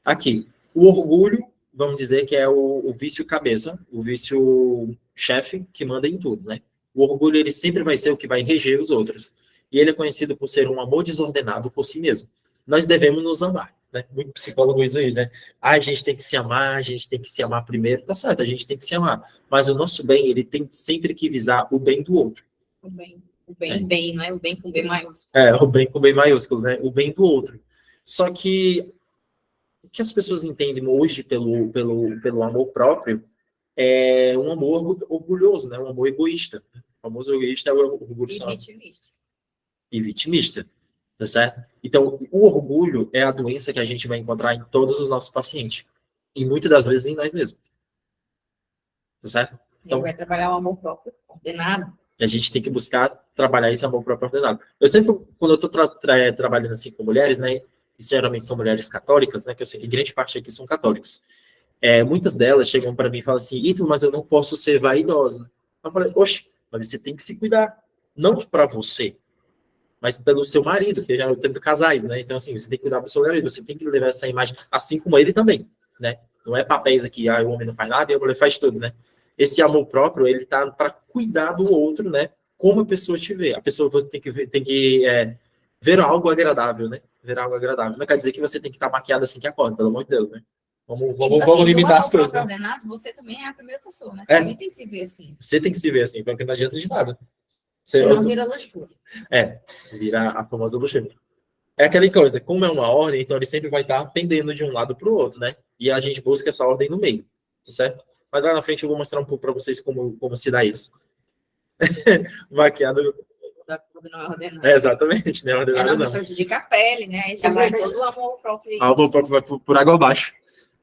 [SPEAKER 1] aqui. O orgulho, vamos dizer que é o vício cabeça, o vício chefe que manda em tudo, né? O orgulho, ele sempre vai ser o que vai reger os outros. E ele é conhecido por ser um amor desordenado por si mesmo. Nós devemos nos amar, né? Muito psicólogo diz isso, né? Ah, a gente tem que se amar, a gente tem que se amar primeiro. Tá certo, a gente tem que se amar. Mas o nosso bem, ele tem sempre que visar o bem do outro.
[SPEAKER 2] O bem, não é o bem com B maiúsculo.
[SPEAKER 1] O bem com B maiúsculo, né? O bem do outro. Só que o que as pessoas entendem hoje pelo amor próprio é um amor orgulhoso, né? Um amor egoísta. O famoso egoísta é o orgulho e vitimista, tá certo? Então, o orgulho é a doença que a gente vai encontrar em todos os nossos pacientes. E muitas das vezes em nós mesmos. Tá certo?
[SPEAKER 2] Então, vai trabalhar o amor próprio ordenado.
[SPEAKER 1] E a gente tem que buscar trabalhar esse amor próprio ordenado. Eu sempre, quando eu estou trabalhando assim com mulheres, né? E geralmente são mulheres católicas, né? Que eu sei que grande parte aqui são católicos. Muitas delas chegam para mim e falam assim, Ítalo, mas eu não posso ser vaidosa. Eu falei, oxe, mas você tem que se cuidar. Não para você, mas pelo seu marido, que já é o tempo de casais, né? Então, assim, você tem que cuidar do seu marido, você tem que levar essa imagem, assim como ele também, né? Não é papéis aqui, o homem não faz nada e a mulher faz tudo, né? Esse amor próprio, ele tá para cuidar do outro, né? Como a pessoa te vê. A pessoa tem que ver algo agradável, né? Ver algo agradável. Não quer dizer que você tem que estar maquiada assim que acorda, pelo amor de Deus, né? Vamos limitar as coisas, né?
[SPEAKER 2] Ordenado, você também é a primeira pessoa, né? Você também tem que se ver assim.
[SPEAKER 1] Você tem que se ver assim, porque não adianta de nada.
[SPEAKER 2] Você não vira luxúria.
[SPEAKER 1] Vira a famosa luxúria. É aquela coisa, como é uma ordem, então ele sempre vai estar pendendo de um lado para o outro, né? E a gente busca essa ordem no meio, certo? Mas lá na frente eu vou mostrar um pouco para vocês como se dá isso. Maquiado.
[SPEAKER 2] Não é ordenado.
[SPEAKER 1] Exatamente, não é ordenado,
[SPEAKER 2] não. Prejudica a pele, né? Aí já vai todo o amor próprio. O
[SPEAKER 1] amor próprio vai por água abaixo.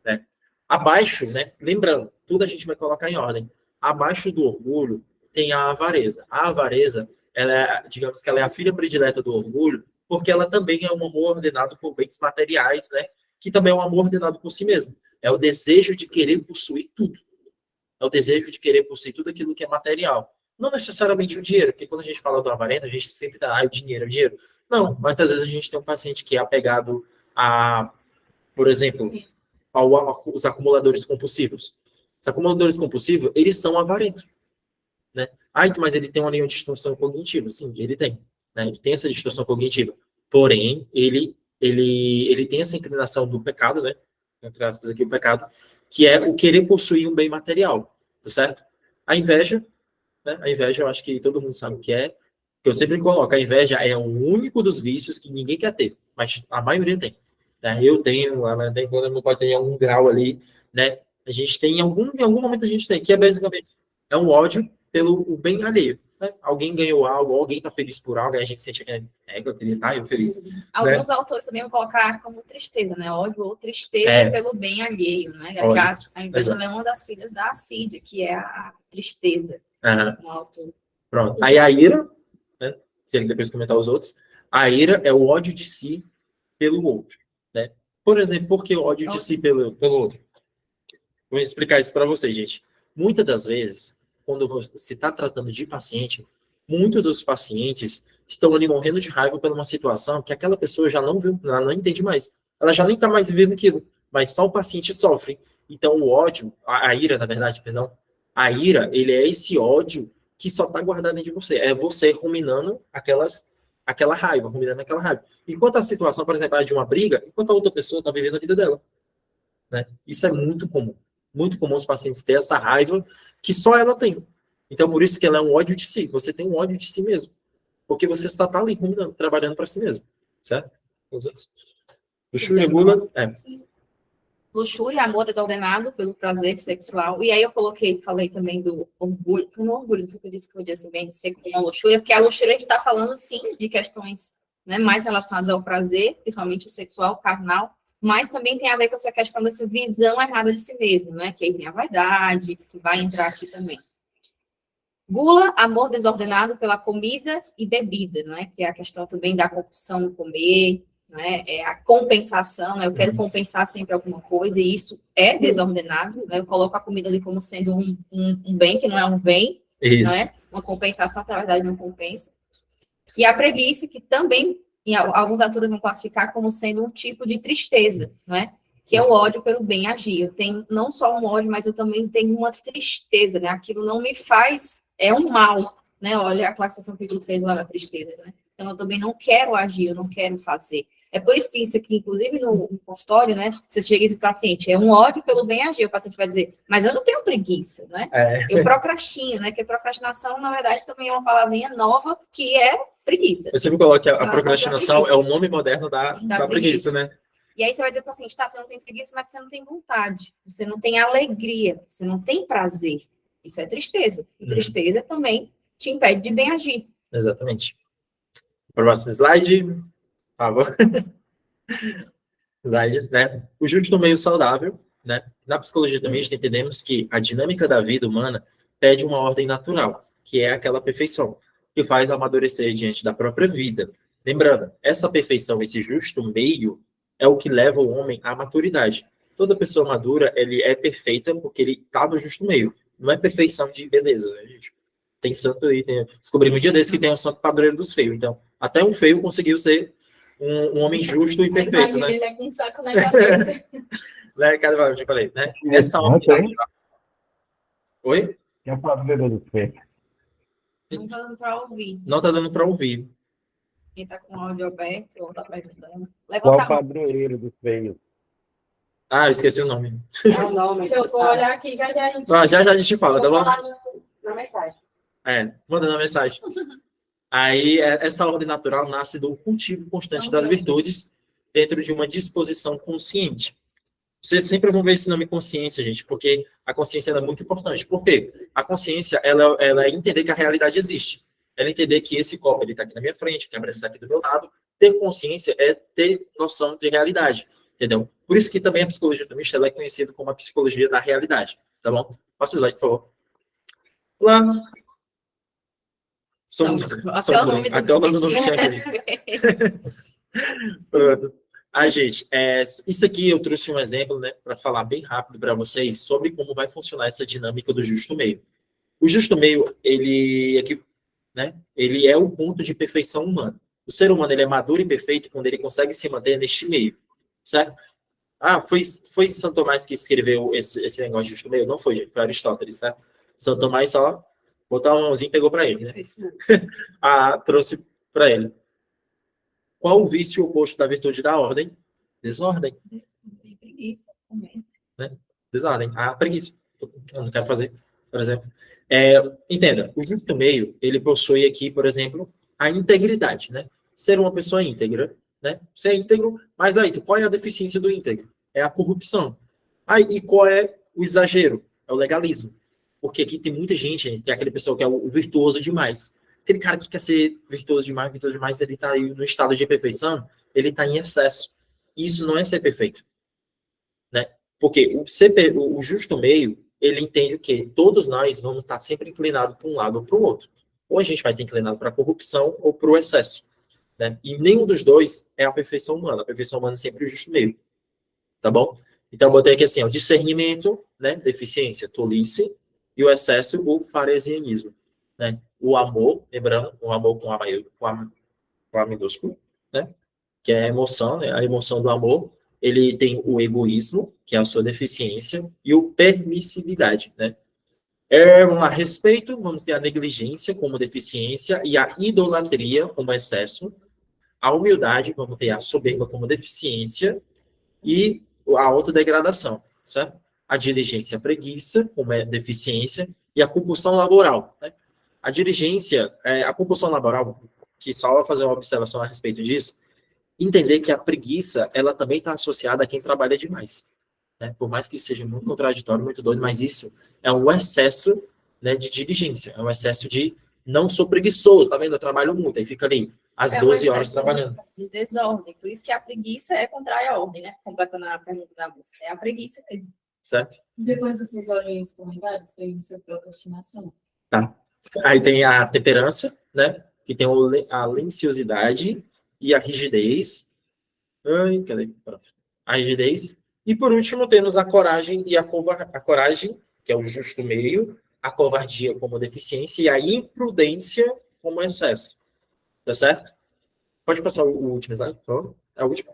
[SPEAKER 1] Né? Abaixo, né? Lembrando, tudo a gente vai colocar em ordem. Abaixo do orgulho tem a avareza. A avareza, digamos que ela é a filha predileta do orgulho, porque ela também é um amor ordenado por bens materiais, né? Que também é um amor ordenado por si mesmo. É o desejo de querer possuir tudo. É o desejo de querer possuir tudo aquilo que é material. Não necessariamente o dinheiro, porque quando a gente fala do avarento, a gente sempre dá, o dinheiro, o dinheiro. Não, muitas vezes a gente tem um paciente que é apegado a, por exemplo, aos acumuladores compulsivos. Os acumuladores compulsivos, eles são avarentos, né? Mas ele tem uma linha de distorção cognitiva. Sim, ele tem, né? Ele tem essa distorção cognitiva. Porém, ele tem essa inclinação do pecado, né? Entre aspas aqui, o pecado, que é o querer possuir um bem material, tá certo? A inveja, né? A inveja, eu acho que todo mundo sabe o que é, que eu sempre coloco, a inveja é o único dos vícios que ninguém quer ter, mas a maioria tem. Né? Eu tenho, ela tem, quando não pode ter em algum grau ali, né? A gente tem, em algum momento a gente tem, que é basicamente, é um ódio pelo o bem alheio. Né? Alguém ganhou algo, alguém está feliz por algo, aí a gente sente que eu queria estar, eu feliz.
[SPEAKER 2] Alguns
[SPEAKER 1] né?
[SPEAKER 2] autores também vão colocar como tristeza, né? Ódio ou tristeza pelo bem alheio, né? A inveja é uma das filhas da Assídia, que é a tristeza.
[SPEAKER 1] Pronto. Aí a ira, né? Se ele depois comentar os outros, a ira é o ódio de si pelo outro, né? Por exemplo, por que o ódio de si pelo outro? Vou explicar isso para vocês, gente. Muitas das vezes, quando você está tratando de paciente, muitos dos pacientes estão ali morrendo de raiva por uma situação que aquela pessoa já não viu, ela não entende mais. Ela já nem está mais vivendo aquilo, mas só o paciente sofre. Então, o ódio, a ira, na verdade, perdão, a ira, ele é esse ódio que só está guardado dentro de você. É você ruminando aquela raiva, ruminando aquela raiva. Enquanto a situação, por exemplo, é de uma briga, enquanto a outra pessoa está vivendo a vida dela. Né? Isso é muito comum. Muito comum os pacientes terem essa raiva que só ela tem. Então, por isso que ela é um ódio de si. Você tem um ódio de si mesmo. Porque você está ali ruminando, trabalhando para si mesmo. Certo? Luxúria, gula...
[SPEAKER 2] Luxúria, amor desordenado pelo prazer sexual. E aí eu falei também do orgulho. Foi um orgulho que eu disse que podia ser como uma luxúria, porque a luxúria a gente está falando, sim, de questões, né, mais relacionadas ao prazer, principalmente o sexual, carnal, mas também tem a ver com essa questão dessa visão errada de si mesmo, né? Que aí tem a vaidade, que vai entrar aqui também. Gula, amor desordenado pela comida e bebida, né? Que é a questão também da compulsão no comer, né? É a compensação, né? Eu quero compensar sempre alguma coisa, e isso é desordenado, né? Eu coloco a comida ali como sendo um bem, que não é um bem, né? Uma compensação que, na verdade, não compensa. E a preguiça, que também alguns autores vão classificar como sendo um tipo de tristeza, né? Que é o ódio pelo bem agir. Eu tenho não só um ódio, mas eu também tenho uma tristeza, né? Aquilo não me faz, é um mal, né? Olha a classificação que ele fez lá na tristeza, né? Então, eu também não quero agir, eu não quero fazer. É por isso que isso aqui, inclusive no consultório, né? Você chega e diz para o paciente, é um ódio pelo bem agir. O paciente vai dizer, mas eu não tenho preguiça, né? Eu procrastino, né? Que procrastinação, na verdade, também é uma palavrinha nova, que é preguiça.
[SPEAKER 1] Eu sempre coloco que a procrastinação é o nome moderno da preguiça, né?
[SPEAKER 2] E aí você vai dizer para o paciente, tá, você não tem preguiça, mas você não tem vontade, você não tem alegria, você não tem prazer. Isso é tristeza. E tristeza também te impede de bem agir.
[SPEAKER 1] Exatamente. Próximo slide, por favor. Slide, né? O justo meio saudável, né? Na psicologia também a gente entendemos que a dinâmica da vida humana pede uma ordem natural, que é aquela perfeição, que faz amadurecer diante da própria vida. Lembrando, essa perfeição, esse justo meio, é o que leva o homem à maturidade. Toda pessoa madura, ele é perfeita porque ele está no justo meio. Não é perfeição de beleza, né, gente? Tem santo aí, descobri um dia desse que tem um santo padroeiro dos feios. Então, até um feio conseguiu ser um homem justo e perfeito, né?
[SPEAKER 2] Ele é com saco negativo.
[SPEAKER 1] Né, cara, eu falei, né? Essa ordem... Oi?
[SPEAKER 4] É o padroeiro dos feios.
[SPEAKER 2] Não está dando para ouvir.
[SPEAKER 1] Não está dando para ouvir.
[SPEAKER 2] Quem está com o áudio aberto ou está perguntando.
[SPEAKER 4] Qual o padroeiro dos feios?
[SPEAKER 1] Ah, eu esqueci o nome.
[SPEAKER 2] É o nome. Deixa eu olhar aqui, já a gente...
[SPEAKER 1] já a gente fala, tá bom?
[SPEAKER 2] Na mensagem.
[SPEAKER 1] Manda na mensagem. Aí, essa ordem natural nasce do cultivo constante das virtudes dentro de uma disposição consciente. Vocês sempre vão ver esse nome consciência, gente, porque a consciência é muito importante. Por quê? A consciência, ela é entender que a realidade existe. Ela é entender que esse copo está aqui na minha frente, que a câmera está aqui do meu lado. Ter consciência é ter noção de realidade, entendeu? Por isso que também a psicologia feminista ela é conhecida como a psicologia da realidade, tá bom? Passa o slide, por favor. Lá.
[SPEAKER 2] Até o nome do
[SPEAKER 1] chefe. Pronto. Gente, isso aqui eu trouxe um exemplo, né, para falar bem rápido para vocês sobre como vai funcionar essa dinâmica do justo meio. O justo meio, ele é o ponto de perfeição humana. O ser humano ele é maduro e perfeito quando ele consegue se manter neste meio, certo? Foi São Tomás que escreveu esse negócio de justo meio? Não foi, gente, foi Aristóteles, tá? São Tomás só botou a mãozinha e pegou para ele, né? Trouxe para ele. Qual o vício oposto da virtude da ordem? Desordem.
[SPEAKER 2] Isso também.
[SPEAKER 1] Né? Desordem. A preguiça. Eu não quero fazer, por exemplo. Entenda, o justo meio, ele possui aqui, por exemplo, a integridade, né? Ser uma pessoa íntegra, né? Ser íntegro, mas aí, qual é a deficiência do íntegro? É a corrupção. Aí, e qual é o exagero? É o legalismo. Porque aqui tem muita gente, que é aquele pessoa que é o virtuoso demais. Aquele cara que quer ser virtuoso demais, ele está aí no estado de perfeição, ele está em excesso. E isso não é ser perfeito. Né? Porque o justo meio, ele entende que todos nós vamos estar sempre inclinados para um lado ou para o outro. Ou a gente vai estar inclinado para a corrupção ou para o excesso. Né? E nenhum dos dois é a perfeição humana. A perfeição humana é sempre o justo meio. Tá bom? Então, eu botei aqui assim, o discernimento, né? Deficiência, tolice, e o excesso, o faresianismo. Né? O amor, lembrando, o amor com A minúsculo, né? Que é a emoção, né? A emoção do amor. Ele tem o egoísmo, que é a sua deficiência, e o permissividade, né? Vamos lá, respeito, vamos ter a negligência como deficiência e a idolatria como excesso. A humildade, vamos ter a soberba como deficiência e a autodegradação, certo? A diligência, a preguiça como deficiência e a compulsão laboral, né? A diligência, a compulsão laboral, que só vai fazer uma observação a respeito disso, entender que a preguiça, ela também está associada a quem trabalha demais. Né? Por mais que seja muito contraditório, muito doido, mas isso é um excesso, né, de diligência, é um excesso de não sou preguiçoso, tá vendo? Eu trabalho muito, aí fica ali às 12 horas trabalhando.
[SPEAKER 2] De desordem, por isso que a preguiça é contrária à ordem, né? Completando a pergunta da moça. É a preguiça mesmo.
[SPEAKER 1] Certo?
[SPEAKER 5] Depois dessas ordens comentários, tem sua procrastinação.
[SPEAKER 1] Tá. Aí tem a temperança, né? Que tem a lenciosidade e a rigidez. Cadê? Pronto. A rigidez. E por último, temos a coragem e a coragem, que é o justo meio, a covardia como deficiência e a imprudência como excesso. Tá certo? Pode passar o último slide, por favor? É o último?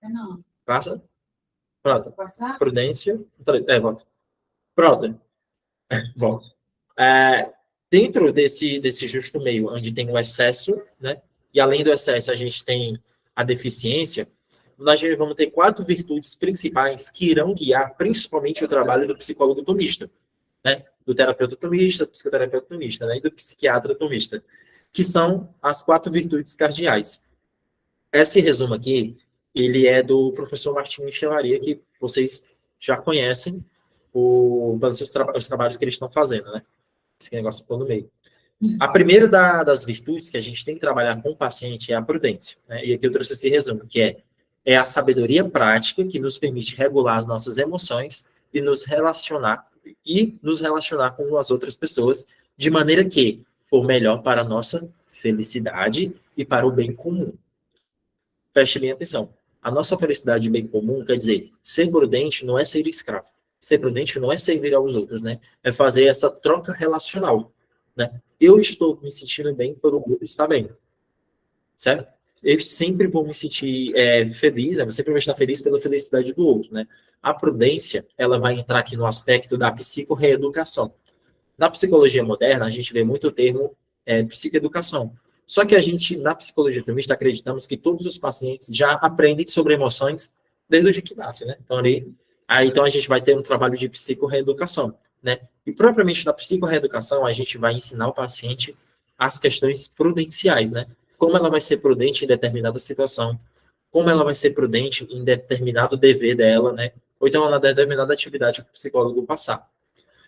[SPEAKER 5] Não.
[SPEAKER 1] Passa. Pronto.
[SPEAKER 5] Passar?
[SPEAKER 1] Prudência. Volta. Pronto. Bom. Dentro desse justo meio, onde tem o excesso, né? E além do excesso, a gente tem a deficiência. Nós vamos ter 4 virtudes principais que irão guiar principalmente o trabalho do psicólogo tomista, né? Do terapeuta tomista, do psicoterapeuta tomista, né? E do psiquiatra tomista, que são as 4 virtudes cardeais. Esse resumo aqui, ele é do professor Martinho Michelaria, que vocês já conhecem pelos os trabalhos que eles estão fazendo, né? Esse negócio ficou no meio. A primeira das virtudes que a gente tem que trabalhar com o paciente é a prudência, né? E aqui eu trouxe esse resumo, que é a sabedoria prática que nos permite regular as nossas emoções e nos relacionar com as outras pessoas de maneira que for melhor para a nossa felicidade e para o bem comum. Preste bem atenção. A nossa felicidade e bem comum quer dizer, ser prudente não é ser escravo. Ser prudente não é servir aos outros, né? É fazer essa troca relacional, né? Eu estou me sentindo bem pelo grupo estar bem, certo? Eu sempre vou me sentir feliz, eu sempre vou estar feliz pela felicidade do outro, né? A prudência, ela vai entrar aqui no aspecto da psicorreeducação. Na psicologia moderna, a gente vê muito o termo psicoeducação. Só que a gente, na psicologia tomista, acreditamos que todos os pacientes já aprendem sobre emoções desde o dia que nascem, né? Então a gente vai ter um trabalho de psicorreeducação, né? E propriamente na psicorreeducação, a gente vai ensinar o paciente as questões prudenciais, né? Como ela vai ser prudente em determinada situação, como ela vai ser prudente em determinado dever dela, né? Ou então na determinada atividade que o psicólogo passar.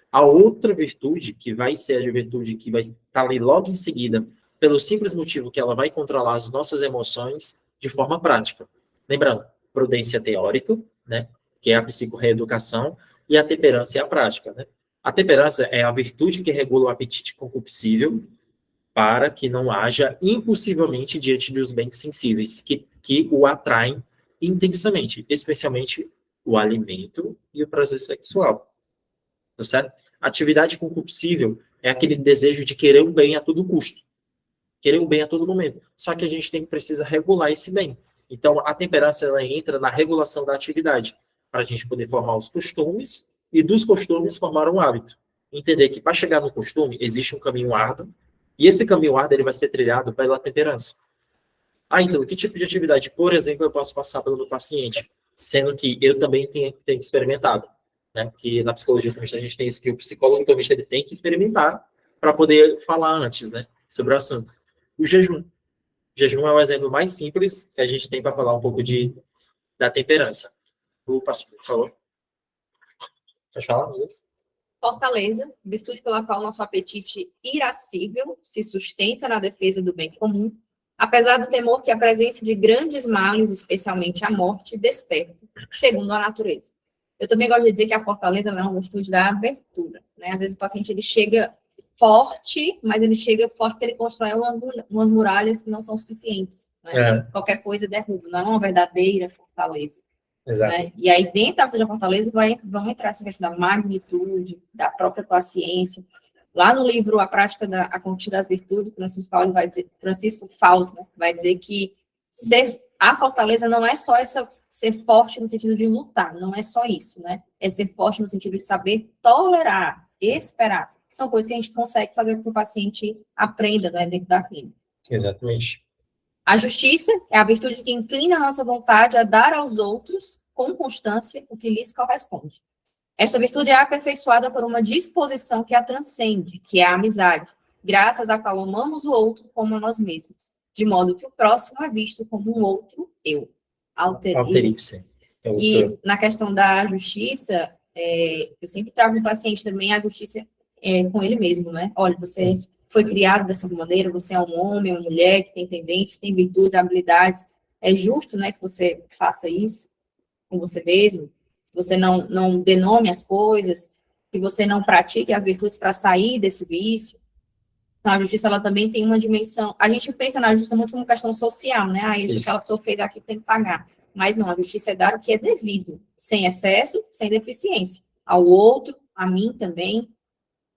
[SPEAKER 1] A outra virtude, que vai ser a virtude que vai estar ali logo em seguida, pelo simples motivo que ela vai controlar as nossas emoções de forma prática. Lembrando, prudência teórica, né? Que é a psicorreeducação, e a temperança é a prática, né? A temperança é a virtude que regula o apetite concupiscível para que não haja impulsivamente diante dos bens sensíveis, que o atraem intensamente, especialmente o alimento e o prazer sexual. Tá certo? Atividade concupiscível é aquele desejo de querer um bem a todo custo. Querer um bem a todo momento. Só que a gente precisa regular esse bem. Então, a temperança ela entra na regulação da atividade, para a gente poder formar os costumes e dos costumes formar um hábito. Entender que para chegar no costume existe um caminho árduo, e esse caminho árduo ele vai ser trilhado pela temperança. Então, que tipo de atividade, por exemplo, eu posso passar pelo meu paciente? Sendo que eu também tenho experimentado, né? Porque na psicologia também a gente tem isso que o psicólogo também ele tem que experimentar para poder falar antes, né, sobre o assunto. O jejum. O jejum é o exemplo mais simples que a gente tem para falar um pouco da temperança. O pastor, por favor. Pode falar, Deus?
[SPEAKER 2] Fortaleza, virtude pela qual nosso apetite irascível se sustenta na defesa do bem comum, apesar do temor que a presença de grandes males, especialmente a morte, desperta, segundo a natureza. Eu também gosto de dizer que a fortaleza é uma virtude da abertura, né? Às vezes o paciente ele chega forte, mas ele chega forte porque ele constrói umas muralhas que não são suficientes, né? Qualquer coisa derruba, não é uma verdadeira fortaleza.
[SPEAKER 1] Exato.
[SPEAKER 2] Né? E aí, dentro da fortaleza, vão entrar essa questão da magnitude, da própria paciência. Lá no livro A Prática a Conquista das Virtudes, Francisco Fausto, né, vai dizer que a fortaleza não é só ser forte no sentido de lutar, não é só isso, né? É ser forte no sentido de saber tolerar, esperar. São coisas que a gente consegue fazer com que o paciente aprenda, né, dentro da clínica.
[SPEAKER 1] Exatamente.
[SPEAKER 2] A justiça é a virtude que inclina a nossa vontade a dar aos outros, com constância, o que lhes corresponde. Esta virtude é aperfeiçoada por uma disposição que a transcende, que é a amizade, graças à qual amamos o outro como a nós mesmos, de modo que o próximo é visto como um outro eu. Alterípse. E na questão da justiça, eu sempre trago no paciente também a justiça com ele mesmo, né? Olha, você foi criado dessa maneira, você é um homem, uma mulher que tem tendências, tem virtudes, habilidades. É justo, né, que você faça isso com você mesmo, que você não denome as coisas, que você não pratique as virtudes para sair desse vício. Então, a justiça, ela também tem uma dimensão... A gente pensa na justiça muito como questão social, né? O que aquela pessoa fez aqui tem que pagar. Mas não, a justiça é dar o que é devido, sem excesso, sem deficiência. Ao outro, a mim também.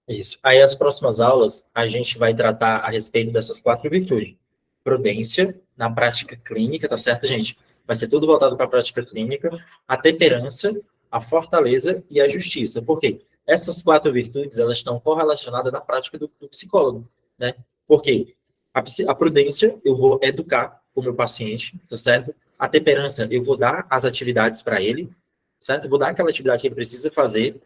[SPEAKER 1] Isso. Aí, as próximas aulas, a gente vai tratar a respeito dessas 4 virtudes. Prudência, na prática clínica, tá certo, gente? Vai ser tudo voltado para a prática clínica, a temperança, a fortaleza e a justiça. Por quê? Essas 4 virtudes, elas estão correlacionadas na prática do psicólogo, né? Porque a prudência, eu vou educar o meu paciente, tá certo? A temperança, eu vou dar as atividades para ele, certo? Eu vou dar aquela atividade que ele precisa fazer.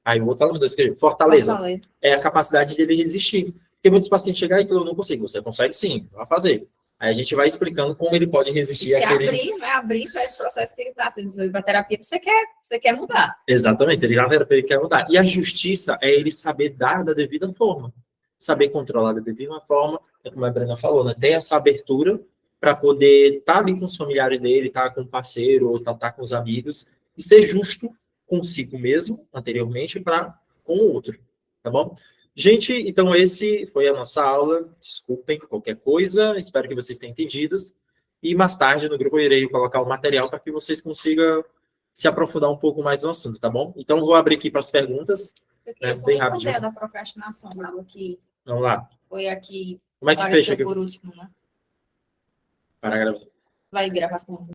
[SPEAKER 1] Aí o outro aluno escreve, fortaleza. É a capacidade dele resistir. Porque muitos pacientes chegam e eu não consigo. Você consegue sim, vai fazer. Aí a gente vai explicando como ele pode resistir
[SPEAKER 2] àquele... abrir para esse processo que ele está sendo para terapia, você quer mudar.
[SPEAKER 1] Exatamente, ele já ele quer mudar. E a justiça é ele saber dar da devida forma. Saber controlar da devida forma, como a Brena falou, né? Ter essa abertura para poder estar ali com os familiares dele, estar com o parceiro, ou estar com os amigos, e ser justo consigo mesmo, anteriormente, com o outro, tá bom? Gente, então esse foi a nossa aula. Desculpem qualquer coisa, espero que vocês tenham entendido. E mais tarde no grupo eu irei colocar o material para que vocês consigam se aprofundar um pouco mais no assunto, tá bom? Então vou abrir aqui para as perguntas.
[SPEAKER 2] Eu queria só responder a da procrastinação, que
[SPEAKER 1] vamos lá.
[SPEAKER 2] Foi aqui.
[SPEAKER 1] Como é que fecha aqui?
[SPEAKER 2] Por último, né?
[SPEAKER 1] Para a gravação.
[SPEAKER 2] Vai gravar as perguntas.